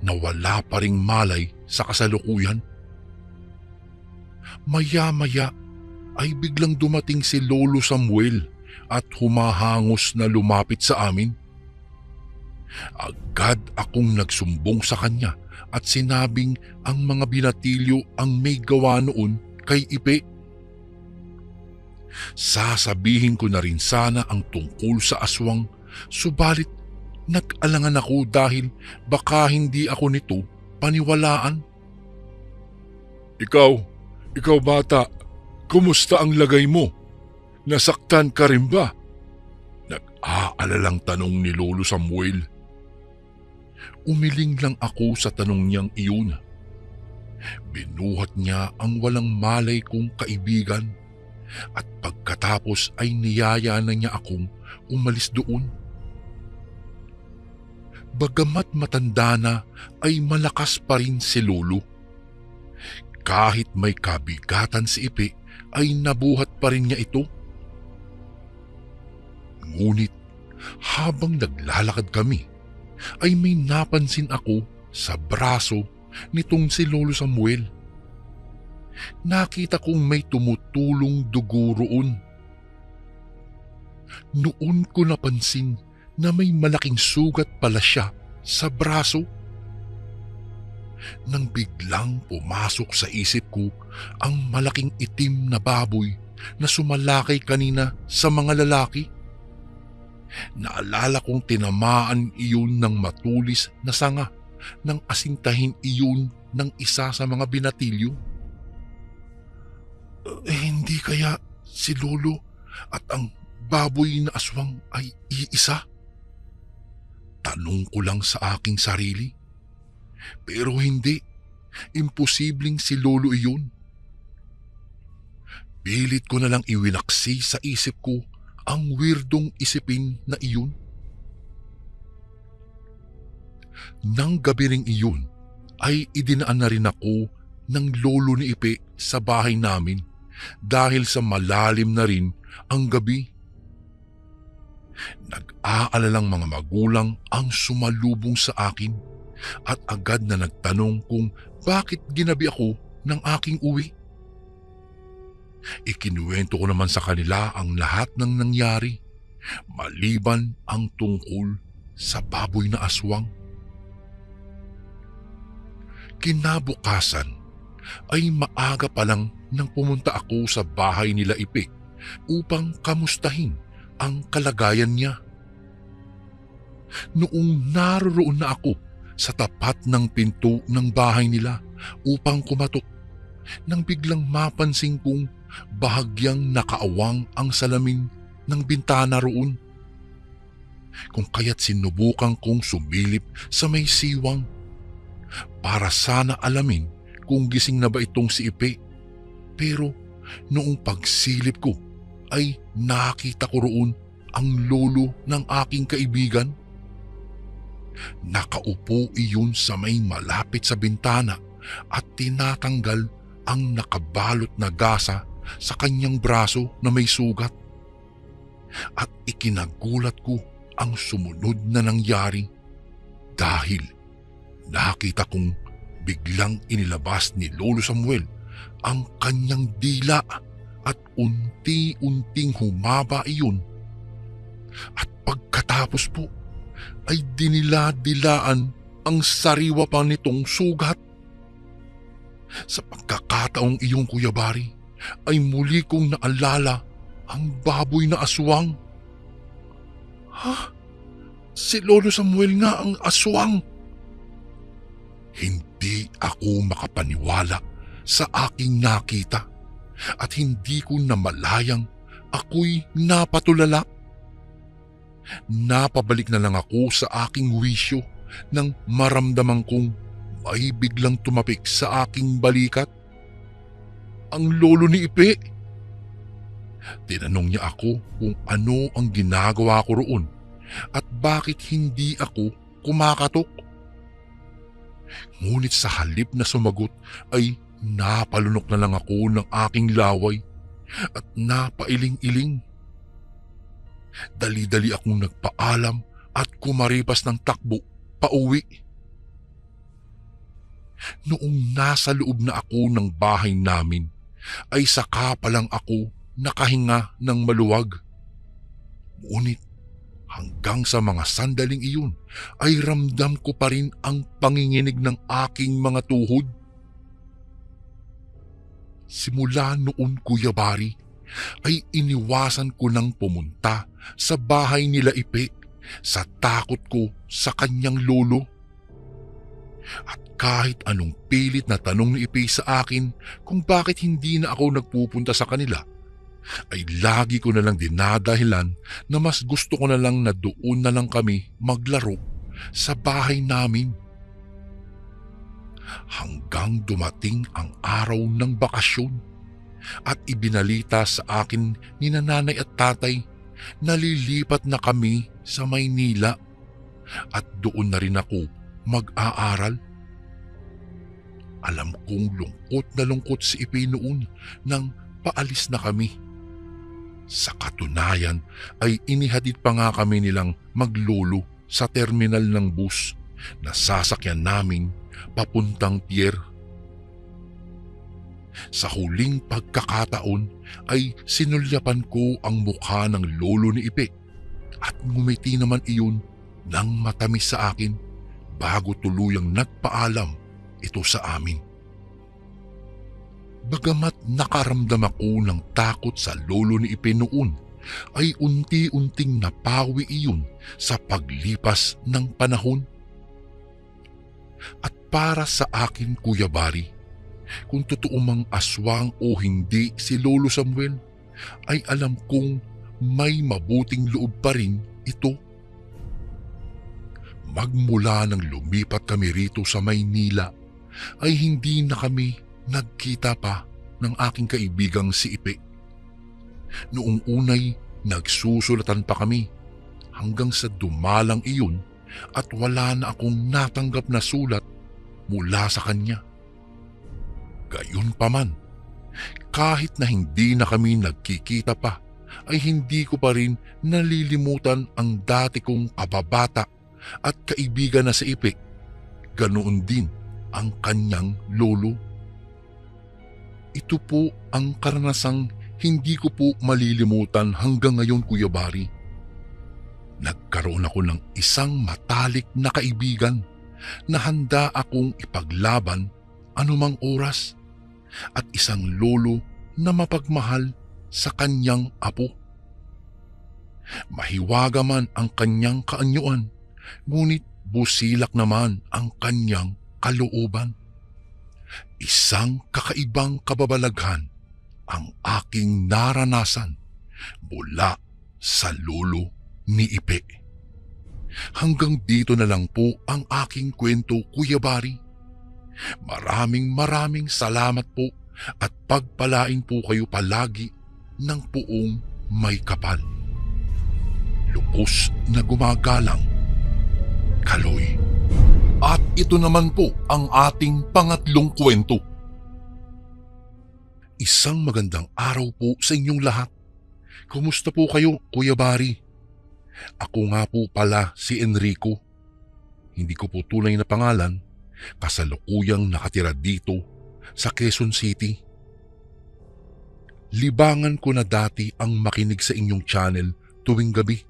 na wala pa ring malay sa kasalukuyan. Maya-maya ay biglang dumating si Lolo Samuel at humahangos na lumapit sa amin. Agad akong nagsumbong sa kanya at sinabing ang mga binatilyo ang may gawa noon kay Ipe. Sasabihin ko na rin sana ang tungkol sa aswang, subalit nag-alangan ako dahil baka hindi ako nito paniwalaan. Ikaw bata, kumusta ang lagay mo? Nasaktan ka rin ba?" Nag-aalalang tanong ni Lolo Samuel. Umiling lang ako sa tanong niyang iyon. Binuhat niya ang walang malay kong kaibigan at pagkatapos ay niyaya na niya akong umalis doon. Bagamat matanda na ay malakas pa rin si Lolo. Kahit may kabigatan si Ipe ay nabuhat pa rin niya ito. Ngunit habang naglalakad kami ay may napansin ako sa braso nitong si Lolo Samuel. Nakita kong may tumutulong dugo roon. Noon ko napansin na may malaking sugat pala siya sa braso. Nang biglang pumasok sa isip ko ang malaking itim na baboy na sumalakay kanina sa mga lalaki. Naalala kong tinamaan iyon ng matulis na sanga nang asintahin iyon ng isa sa mga binatilyo. Hindi kaya si Lolo at ang baboy na aswang ay iisa? Tanong ko lang sa aking sarili. Pero hindi, imposibleng si Lolo iyon. Pilit ko na lang iwinaksi sa isip ko ang weirdong isipin na iyon. Nang gabi ring iyon ay idinaan na rin ako ng lolo ni Ipe sa bahay namin dahil sa malalim na rin ang gabi. Nag-aalalang mga magulang ang sumalubong sa akin at agad na nagtanong kung bakit ginabi ako ng aking uwi. Ikinuwento ko naman sa kanila ang lahat ng nangyari, maliban ang tungkol sa baboy na aswang. Kinabukasan ay maaga pa lang nang pumunta ako sa bahay nila Ipe upang kamustahin ang kalagayan niya. Noong naroroon na ako sa tapat ng pinto ng bahay nila upang kumatok, nang biglang mapansin kong bahagyang nakaawang ang salamin ng bintana roon. Kung kaya't sinubukan kong sumilip sa may siwang para sana alamin kung gising na ba itong si Ipe. Pero noong pagsilip ko ay nakita ko roon ang lolo ng aking kaibigan. Nakaupo iyon sa may malapit sa bintana at tinatanggal ang nakabalot na gasa sa kanyang braso na may sugat. At ikinagulat ko ang sumunod na nangyari dahil nakita kong biglang inilabas ni Lolo Samuel ang kanyang dila at unti-unting humaba iyon. At pagkatapos po ay dinila-dilaan ang sariwa pa nitong sugat. Sa pagkakataong iyon, Kuya Bari, ay muli kong naalala ang baboy na aswang. Ha? Si Lolo Samuel nga ang aswang! Hindi ako makapaniwala sa aking nakita at hindi ko namalayang ako'y napatulala. Napabalik na lang ako sa aking wisyo nang maramdaman kong may biglang tumapik sa aking balikat. Ang lolo ni Ipe. Tinanong niya ako kung ano ang ginagawa ko roon at bakit hindi ako kumakatok. Ngunit sa halip na sumagot ay napalunok na lang ako ng aking laway at napailing-iling. Dali-dali akong nagpaalam at kumaripas ng takbo pauwi. Noong nasa loob na ako ng bahay namin, ay saka pa lang ako nakahinga ng maluwag. Ngunit hanggang sa mga sandaling iyon ay ramdam ko pa rin ang panginginig ng aking mga tuhod. Simula noon, Kuya Bari, ay iniwasan ko nang pumunta sa bahay nila Ipe sa takot ko sa kanyang lolo. At kahit anong pilit na tanong ni Ipe sa akin kung bakit hindi na ako nagpupunta sa kanila, ay lagi ko na lang dinadahilan na mas gusto ko na lang na doon na lang kami maglaro sa bahay namin. Hanggang dumating ang araw ng bakasyon at ibinalita sa akin ni nanay at tatay na lilipat na kami sa Maynila. at doon na rin ako mag-aaral. Alam kong lungkot si Ipe noon nang paalis na kami. Sa katunayan ay inihatid pa nga kami nilang maglolo sa terminal ng bus na sasakyan namin papuntang pier. Sa huling pagkakataon ay sinulyapan ko ang mukha ng lolo ni Ipe at ngumiti naman iyon ng matamis sa akin bago tuluyang nagpaalam ito sa amin. Bagamat nakaramdam ako ng takot sa lolo ni Ipe noon, ay unti-unting napawi iyon sa paglipas ng panahon. At para sa akin, Kuya Bari, kung totoo mang aswang o hindi si Lolo Samuel, ay alam kong may mabuting loob pa rin ito. Magmula nang lumipat kami rito sa Maynila, ay hindi na kami nagkita pa ng aking kaibigang si Ipe. Noong unay nagsusulatan pa kami hanggang sa dumalang iyon at wala na akong natanggap na sulat mula sa kanya. Gayunpaman, kahit na hindi na kami nagkikita pa, ay hindi ko pa rin nalilimutan ang dati kong kababata at kaibigan na si Ipe. Ganoon din ang kanyang lolo. Ito po ang karanasang hindi ko po malilimutan hanggang ngayon, Kuya Bari. Nagkaroon ako ng isang matalik na kaibigan na handa akong ipaglaban anumang oras at isang lolo na mapagmahal sa kanyang apo. Mahiwaga man ang kanyang kaanyuan, ngunit busilak naman ang kanyang kalooban. Isang kakaibang kababalaghan ang aking naranasan mula sa lolo ni Ipe. Hanggang dito na lang po ang aking kwento, Kuya Bari. Maraming salamat po at pagpalain po kayo palagi ng puong may kapal. Lubos na gumagalang, Kaloy. At ito naman po ang ating pangatlong kwento. Isang magandang araw po sa inyong lahat. Kumusta po kayo, Kuya Bari? Ako nga po pala si Enrico. Hindi ko po tunay na pangalan, kasalukuyang nakatira dito sa Quezon City. Libangan ko na dati ang makinig sa inyong channel tuwing gabi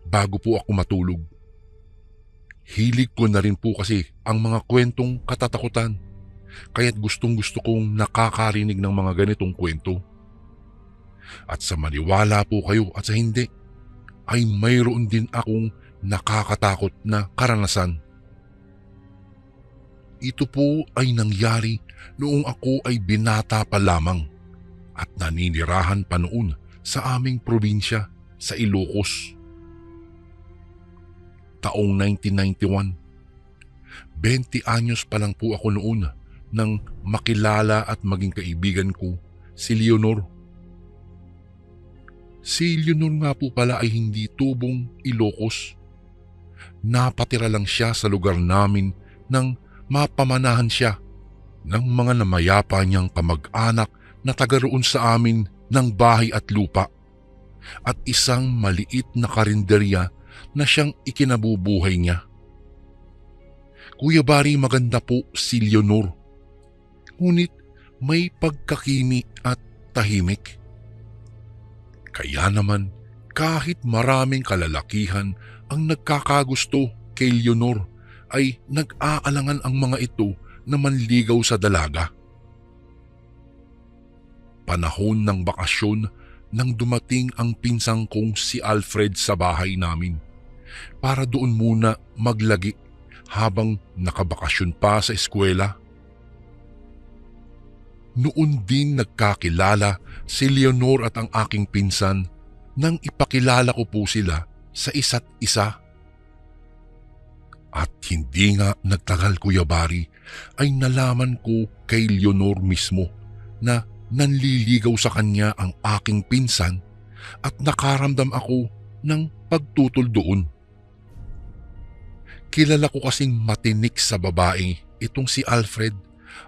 bago po ako matulog. Hilig ko na rin po kasi ang mga kwentong katatakutan, kaya't gustong-gusto kong nakakarinig ng mga ganitong kwento. At sa maniwala po kayo at sa hindi, ay mayroon din akong nakakatakot na karanasan. Ito po ay nangyari noong ako ay binata pa lamang at naninirahan pa noon sa aming probinsya sa Ilocos. Taong 1991. 20 anyos pa lang po ako noon nang makilala at maging kaibigan ko si Leonor. Si Leonor nga po pala ay hindi tubong Ilocos. Napatira lang siya sa lugar namin nang mapamanahan siya ng mga namayapa niyang kamag-anak na taga roon sa amin ng bahay at lupa at isang maliit na karinderya na siyang ikinabubuhay niya. Kuya Bari, maganda po si Leonor. Ngunit may pagkakimi at tahimik. Kaya naman kahit maraming kalalakihan ang nagkakagusto kay Leonor ay nag-aalangan ang mga ito na manligaw sa dalaga. Panahon ng bakasyon nang dumating ang pinsang kong si Alfred sa bahay namin para doon muna maglagi habang nakabakasyon pa sa eskwela. Noon din nagkakilala si Leonor at ang aking pinsan nang ipakilala ko po sila sa isa't isa. At hindi nga nagtagal, Kuya Bari, ay nalaman ko kay Leonor mismo na nanliligaw sa kanya ang aking pinsan at nakaramdam ako ng pagtutol doon. Kilala ko kasing matinik sa babae itong si Alfred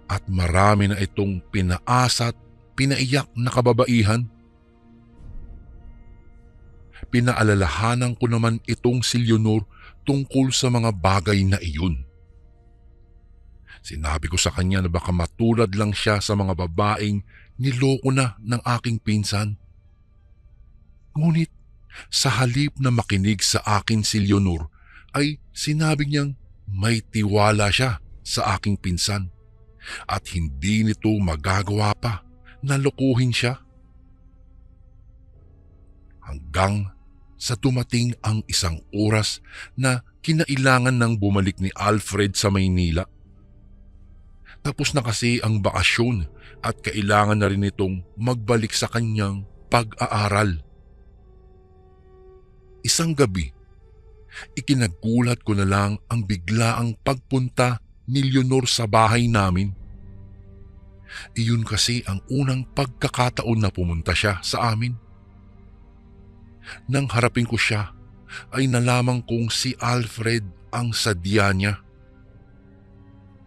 at marami na itong pinaasa at pinaiyak na kababaihan. Pinaalalahanan ko naman itong si Leonor tungkol sa mga bagay na iyon. Sinabi ko sa kanya na baka matulad lang siya sa mga babaeng niloko na ng aking pinsan. Ngunit sa halip na makinig sa akin si Leonor ay sinabi niyang may tiwala siya sa aking pinsan at hindi nito magagawa pa na lokohin siya. Hanggang sa dumating ang isang oras na kinailangan ng bumalik ni Alfred sa Maynila. Tapos na kasi ang bakasyon at kailangan na rin itong magbalik sa kanyang pag-aaral. Isang gabi, ikinagulat ko na lang ang biglaang pagpunta ni Leonor sa bahay namin. Iyon kasi ang unang pagkakataon na pumunta siya sa amin. Nang harapin ko siya, ay nalaman kong si Alfred ang sadya niya.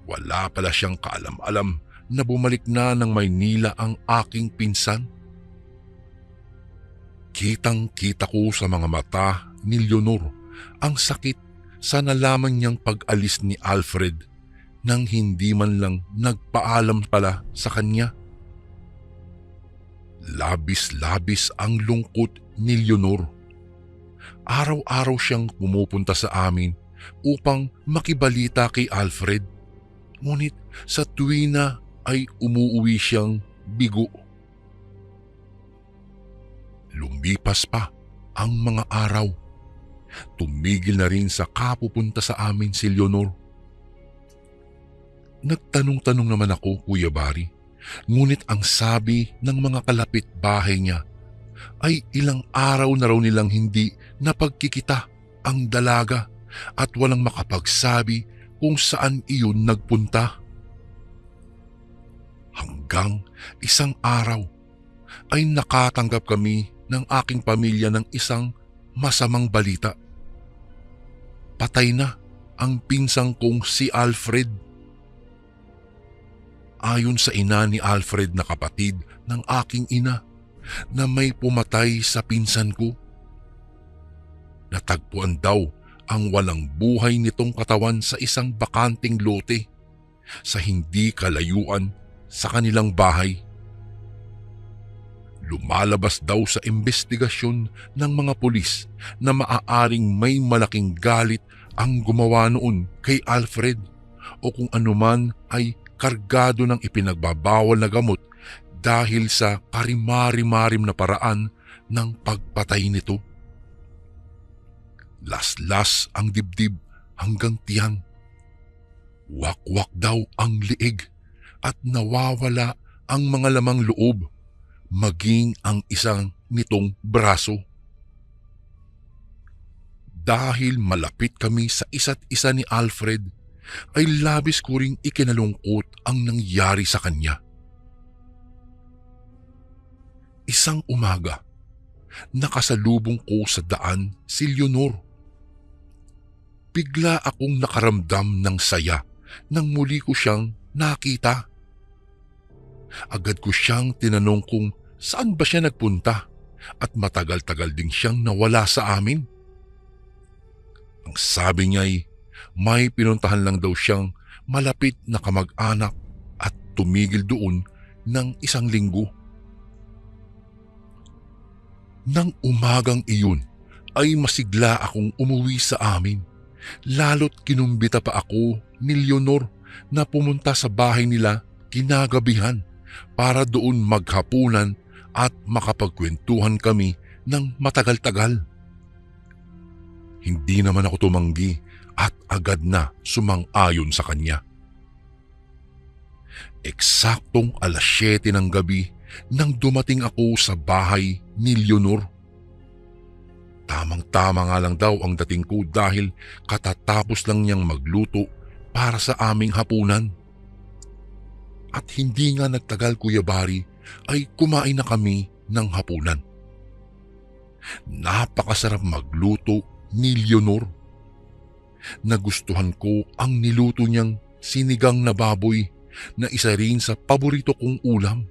Wala pala siyang kaalam-alam na bumalik na ng Maynila ang aking pinsan. Kitang-kita ko sa mga mata ni Leonor ang sakit sa nalaman niyang pag-alis ni Alfred nang hindi man lang nagpaalam pala sa kanya. Labis-labis ang lungkot ni Leonor. Araw-araw siyang pumupunta sa amin upang makibalita kay Alfred. Ngunit sa tuwina ay umuuwi siyang bigo. Lumipas pa ang mga araw. Tumigil na rin sa kapupunta sa amin si Leonor. Nagtanong-tanong naman ako, Kuya Bari, ngunit ang sabi ng mga kalapit bahay niya ay ilang araw na raw nilang hindi napagkikita ang dalaga at walang makapagsabi kung saan iyon nagpunta. Hanggang isang araw ay nakatanggap kami ng aking pamilya ng isang masamang balita. Patay na ang pinsang kong si Alfred. Ayon sa ina ni Alfred na kapatid ng aking ina na may pumatay sa pinsan ko. Natagpuan daw ang walang buhay nitong katawan sa isang bakanting lote sa hindi kalayuan sa kanilang bahay. Lumalabas daw sa investigasyon ng mga pulis na maaaring may malaking galit ang gumawa noon kay Alfred o kung anuman ay kargado ng ipinagbabawal na gamot dahil sa karimari-marim na paraan ng pagpatay nito. Laslas ang dibdib hanggang tiyan. Wakwak daw ang liig at nawawala ang mga lamang loob, maging ang isang nitong braso. Dahil malapit kami sa isa't isa ni Alfred, ay labis ko ring ikinalungkot ang nangyari sa kanya. Isang umaga, nakasalubong ko sa daan si Leonor. Bigla akong nakaramdam ng saya nang muli ko siyang nakita. Agad ko siyang tinanong kung saan ba siya nagpunta at matagal-tagal ding siyang nawala sa amin. Ang sabi niya ay may pinuntahan lang daw siyang malapit na kamag-anak at tumigil doon ng isang linggo. Nang umagang iyon ay masigla akong umuwi sa amin. Lalo't kinumbita pa ako ni Leonor na pumunta sa bahay nila kinagabihan para doon maghapunan at makapagkwentuhan kami ng matagal-tagal. Hindi naman ako tumanggi at agad na sumang-ayon sa kanya. Eksaktong 7:00 ng gabi nang dumating ako sa bahay ni Leonor. Tamang-tama nga lang daw ang dating ko dahil katatapos lang niyang magluto para sa aming hapunan. At hindi nga nagtagal, Kuya Bari, ay kumain na kami ng hapunan. Napakasarap magluto ni Leonor. Nagustuhan ko ang niluto niyang sinigang na baboy na isa rin sa paborito kong ulam.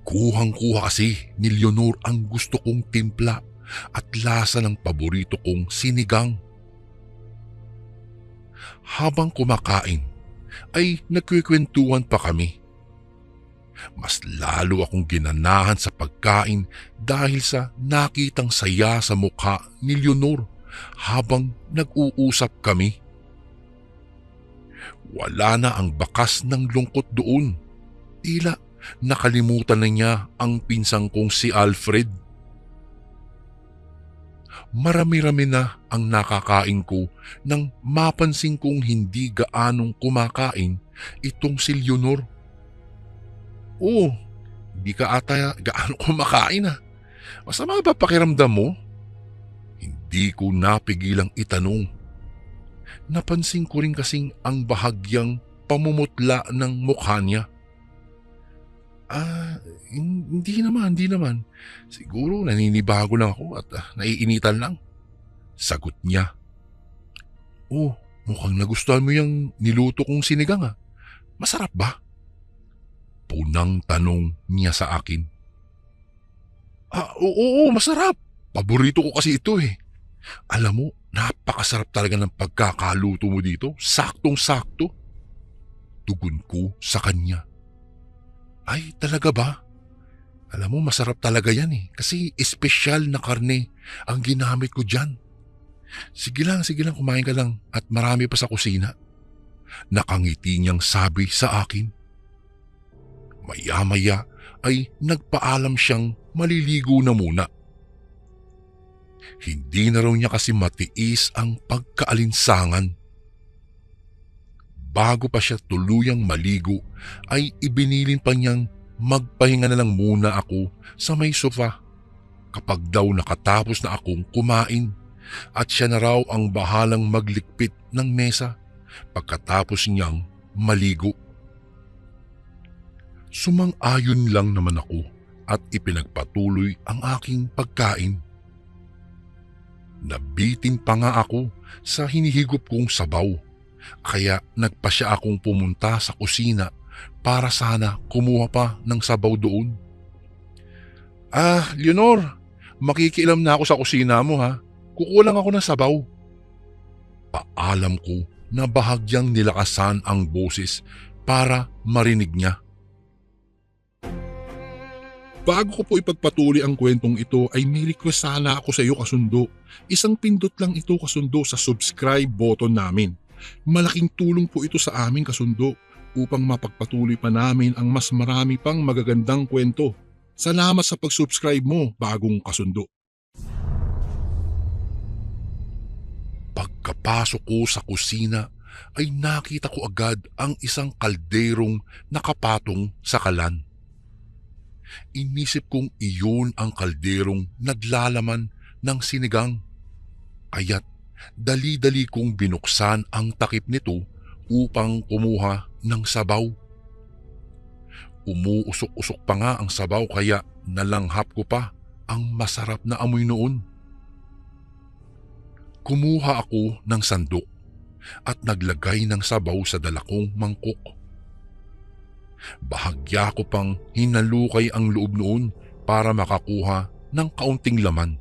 Kuhang-kuha kasi ni Leonor ang gusto kong timpla at lasa ng paborito kong sinigang. Habang kumakain ay nagkikwentuhan pa kami. Mas lalo akong ginanahan sa pagkain dahil sa nakitang saya sa mukha ni Leonor habang nag-uusap kami. Wala na ang bakas ng lungkot doon. Tila nakalimutan na niya ang pinsang kong si Alfred. Marami-rami na ang nakakain ko nang mapansin kong hindi gaanong kumakain itong si Leonor. Oh, di ka ata gaano kumakain ah. Masama ba pakiramdam mo? Hindi ko napigilang itanong. Napansin ko rin kasing ang bahagyang pamumutla ng mukha niya. Hindi naman. Siguro naninibago lang ako at naiinitan lang. Sagot niya. Oh, mukhang nagustuhan mo yung niluto kong sinigang ah. Masarap ba? Punang tanong niya sa akin. Oo, masarap. Paborito ko kasi ito eh. Alam mo, napakasarap talaga ng pagkakaluto mo dito. Saktong-sakto. Tugon ko sa kanya. Ay, talaga ba? Alam mo, masarap talaga yan eh. Kasi espesyal na karne ang ginamit ko dyan. Sige lang, kumain ka lang at marami pa sa kusina. Nakangiti niyang sabi sa akin. Maya-maya ay nagpaalam siyang maliligo na muna. Hindi na raw niya kasi matiis ang pagkaalinsangan. Bago pa siya tuluyang maligo ay ibinilin pa niyang magpahinga na lang muna ako sa may sofa kapag daw nakatapos na akong kumain at siya na raw ang bahalang maglikpit ng mesa pagkatapos niyang maligo. Sumang-ayon lang naman ako at ipinagpatuloy ang aking pagkain. Nabitin pa nga ako sa hinihigop kong sabaw, kaya nagpasya akong pumunta sa kusina para sana kumuha pa ng sabaw doon. Leonor, makikialam na ako sa kusina mo ha. Kukulang ako ng sabaw. Paalam ko na bahagyang nilakasan ang boses para marinig niya. Bago ko po ipagpatuloy ang kwentong ito ay may request sana ako sa iyo kasundo. Isang pindot lang ito kasundo sa subscribe button namin. Malaking tulong po ito sa amin kasundo upang mapagpatuloy pa namin ang mas marami pang magagandang kwento. Salamat sa pag-subscribe mo, bagong kasundo. Pagkapasok ko sa kusina ay nakita ko agad ang isang kalderong nakapatong sa kalan. Inisip kong iyon ang kalderong naglalaman ng sinigang. Kaya't dali-dali kong binuksan ang takip nito upang kumuha ng sabaw. Umuusok-usok pa nga ang sabaw kaya nalanghap ko pa ang masarap na amoy noon. Kumuha ako ng sandok at naglagay ng sabaw sa dalakong mangkok. Bahagya ko pang hinalukay ang loob noon para makakuha ng kaunting laman.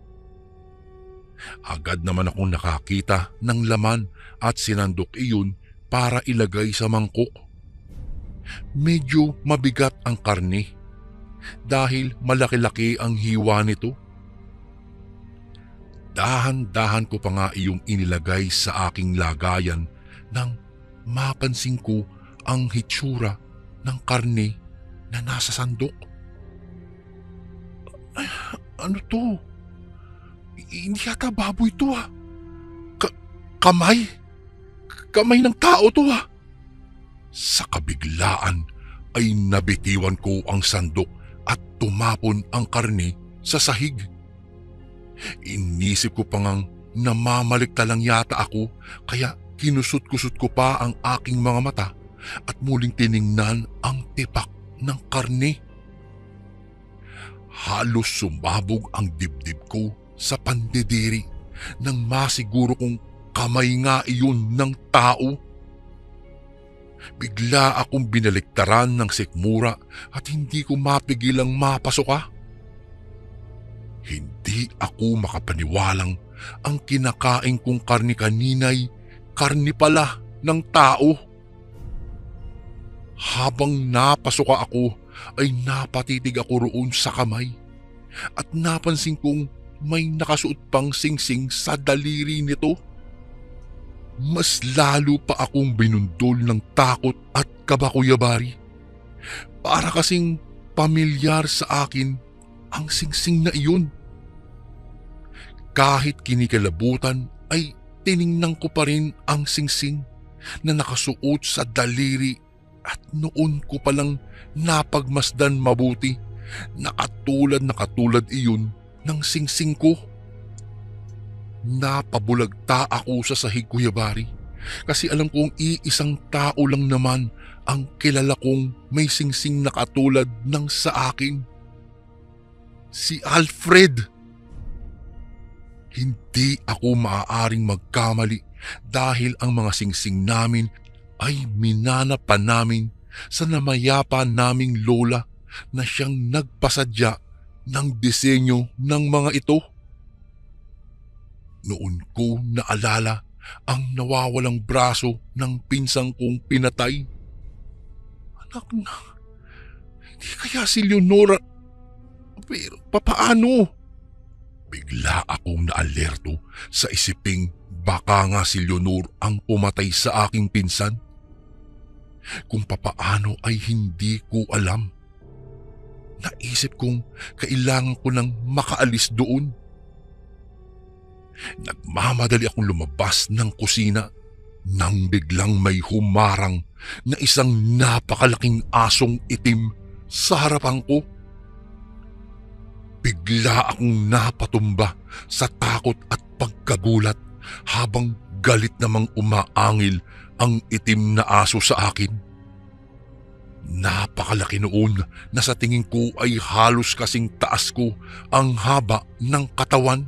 Agad naman akong nakakita ng laman at sinandok iyon para ilagay sa mangkok. Medyo mabigat ang karne dahil malaki-laki ang hiwa nito. Dahan-dahan ko pa nga iyong inilagay sa aking lagayan nang mapansin ko ang hitsura ng karne na nasa sandok. Ano to? Hindi yata baboy to ah. Kamay? Kamay ng tao to ah. Sa kabiglaan ay nabitiwan ko ang sandok at tumapon ang karne sa sahig. Inisip ko pa ngang namamalikta lang yata ako kaya kinusot-kusot ko pa ang aking mga mata at muling tiningnan ang tipak ng karne. Halos sumabog ang dibdib ko sa pandidiri nang masiguro kong kamay nga iyon ng tao. Bigla akong binaliktaran ng sikmura at hindi ko mapigilang mapasuka. Hindi ako makapaniwalang ang kinakain kong karni kanina'y karni pala ng tao. Habang napasuka ako ay napatitig ako roon sa kamay at napansin kong may nakasuot pang singsing sa daliri nito. Mas lalo pa akong binundol ng takot at kaba, Kuya Bari. Para kasing pamilyar sa akin ang singsing na iyon. Kahit kinikilabutan ay tiningnan ko pa rin ang singsing na nakasuot sa daliri at noon ko palang napagmasdan mabuti na katulad iyon ng singsing ko. Napabulagta ako sa sahig, Kuya Bari, kasi alam kong iisang tao lang naman ang kilala kong may singsing na katulad ng sa akin. Si Alfred! Hindi ako maaaring magkamali dahil ang mga singsing namin ay minana pa namin sa namayapa naming lola na siyang nagpasadya ng disenyo ng mga ito. Noon ko naalala ang nawawalang braso ng pinsang kong pinatay. Anak na, hindi kaya si Leonora? Pero papaano? Bigla akong naalerto sa isiping baka nga si Leonor ang pumatay sa aking pinsan. Kung papaano ay hindi ko alam. Naisip kong kailangan ko nang makaalis doon. Nagmamadali akong lumabas ng kusina nang biglang may humarang na isang napakalaking asong itim sa harapan ko. Bigla akong napatumba sa takot at pagkagulat habang galit namang umaangil ang itim na aso sa akin. Napakalaki noon na sa tingin ko ay halos kasing taas ko ang haba ng katawan.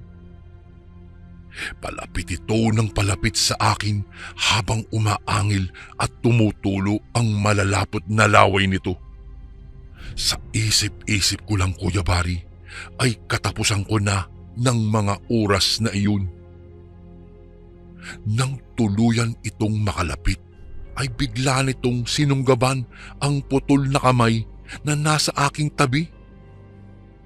Palapit ito ng palapit sa akin habang umaangil at tumutulo ang malalapot na laway nito. Sa isip-isip ko lang, Kuya Bari, ay katapusan ko na ng mga oras na iyon. Nang tuluyan itong makalapit, ay bigla nitong sinunggaban ang putol na kamay na nasa aking tabi.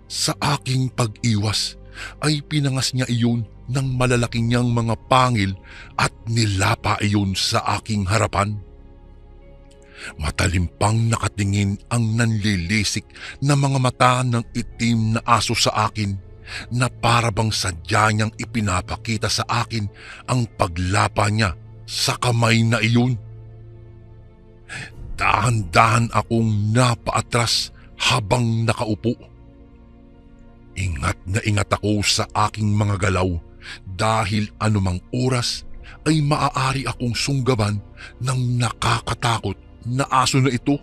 Sa aking pag-iwas ay pinangas niya iyon ng malalaki niyang mga pangil at nilapa iyon sa aking harapan. Matalim pang nakatingin ang nanlilisik na mga mata ng itim na aso sa akin na parabang sadya niyang ipinapakita sa akin ang paglapa niya sa kamay na iyon. Dahan-dahan akong napaatras habang nakaupo. Ingat na ingat ako sa aking mga galaw dahil anumang oras ay maaari akong sunggaban ng nakakatakot na aso na ito.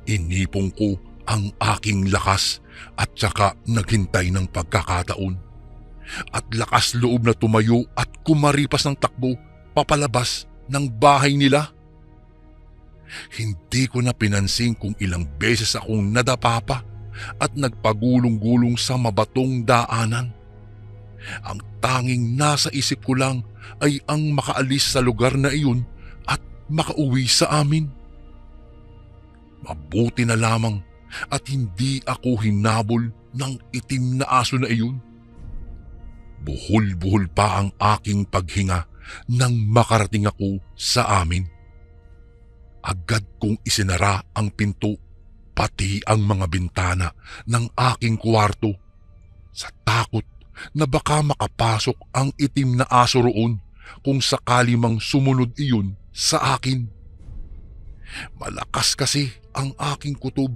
Inipong ko ang aking lakas at saka naghintay ng pagkakataon. At lakas loob na tumayo at kumaripas ng takbo papalabas ng bahay nila. Hindi ko na pinansin kung ilang beses akong nadapa pa at nagpagulong-gulong sa mabatong daanan. Ang tanging nasa isip ko lang ay ang makaalis sa lugar na iyon at makauwi sa amin. Mabuti na lamang at hindi ako hinabol ng itim na aso na iyon. Buhol-buhol pa ang aking paghinga nang makarating ako sa amin. Agad kong isinara ang pinto pati ang mga bintana ng aking kwarto sa takot na baka makapasok ang itim na aso roon kung sakali mang sumunod iyon sa akin. Malakas kasi ang aking kutob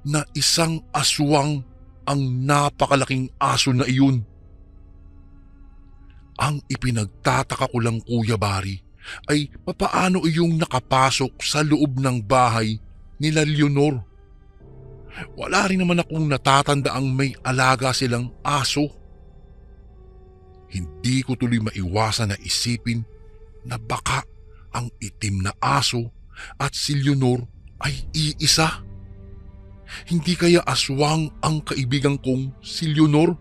na isang aswang ang napakalaking aso na iyon. Ang ipinagtataka ko lang, Kuya Bari, ay papaano iyong nakapasok sa loob ng bahay nila Leonor. Wala rin naman akong natatandaang may alaga silang aso. Hindi ko tuloy maiwasan na isipin na baka ang itim na aso at si Leonor ay iisa. Hindi kaya aswang ang kaibigan kong si Leonor?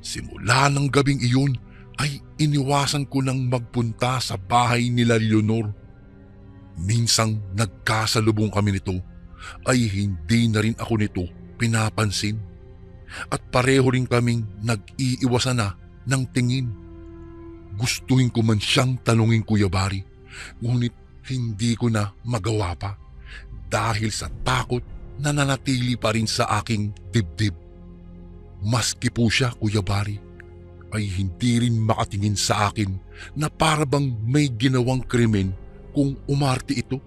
Simula ng gabing iyon ay iniwasan ko nang magpunta sa bahay nila Leonor. Minsang nagkasalubong kami nito ay hindi na rin ako nito pinapansin at pareho rin kaming nag-iiwasan na ng tingin. Gustuhin ko man siyang tanungin, Kuya Bari, ngunit hindi ko na magawa pa dahil sa takot na nanatili pa rin sa aking dibdib. Maski po siya, Kuya Bari, ay hindi rin makatingin sa akin na para bang may ginawang krimen kung umarte ito.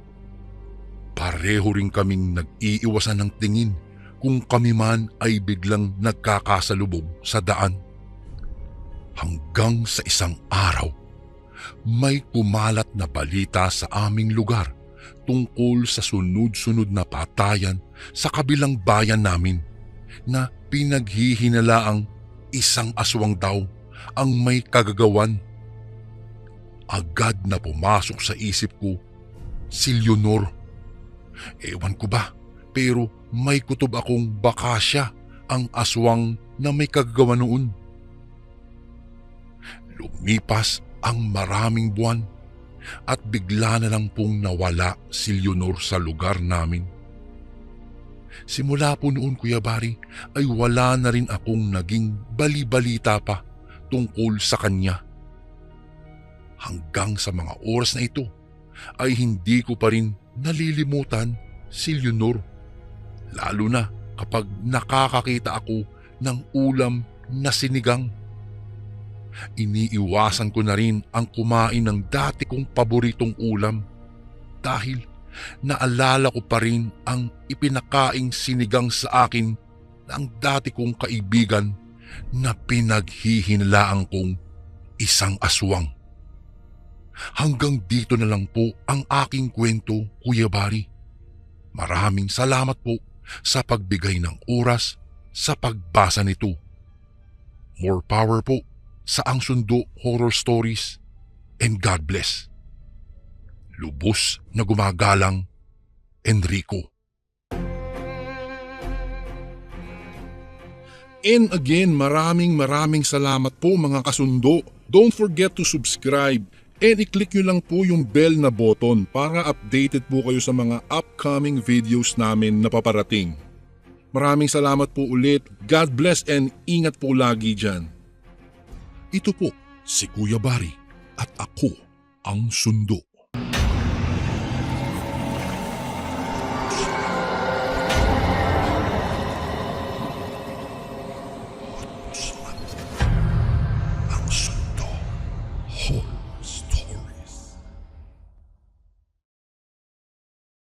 Pareho rin kaming nag-iiwasan ng tingin kung kami man ay biglang nagkakasalubong sa daan. Hanggang sa isang araw, may kumalat na balita sa aming lugar tungkol sa sunod-sunod na patayan sa kabilang bayan namin na pinaghihinalaang isang aswang daw ang may kagagawan. Agad na pumasok sa isip ko si Leonor. Ewan ko ba, pero may kutob akong baka siya ang aswang na may kagagawan noon. Lumipas ang maraming buwan at bigla na lang pong nawala si Leonor sa lugar namin. Simula po noon, Kuya Bari, ay wala na rin akong naging bali-balita pa tungkol sa kanya. Hanggang sa mga oras na ito ay hindi ko pa rin nalilimutan si Leonor. Lalo na kapag nakakakita ako ng ulam na sinigang. Iniiwasan ko na rin ang kumain ng dati kong paboritong ulam dahil naalala ko pa rin ang ipinakaing sinigang sa akin ng dati kong kaibigan na pinaghihinlaan kong isang aswang. Hanggang dito na lang po ang aking kwento, Kuya Bari. Maraming salamat po sa pagbigay ng oras sa pagbasa nito. More power po sa Ang Sundo Horror Stories, and God bless. Lubos na gumagalang, Enrico. And again, maraming salamat po mga kasundo. Don't forget to subscribe and i-click nyo lang po yung bell na button para updated po kayo sa mga upcoming videos namin na paparating. Maraming salamat po ulit. God bless and ingat po lagi dyan. Ito po si Kuya Bari at ako ang Sundo.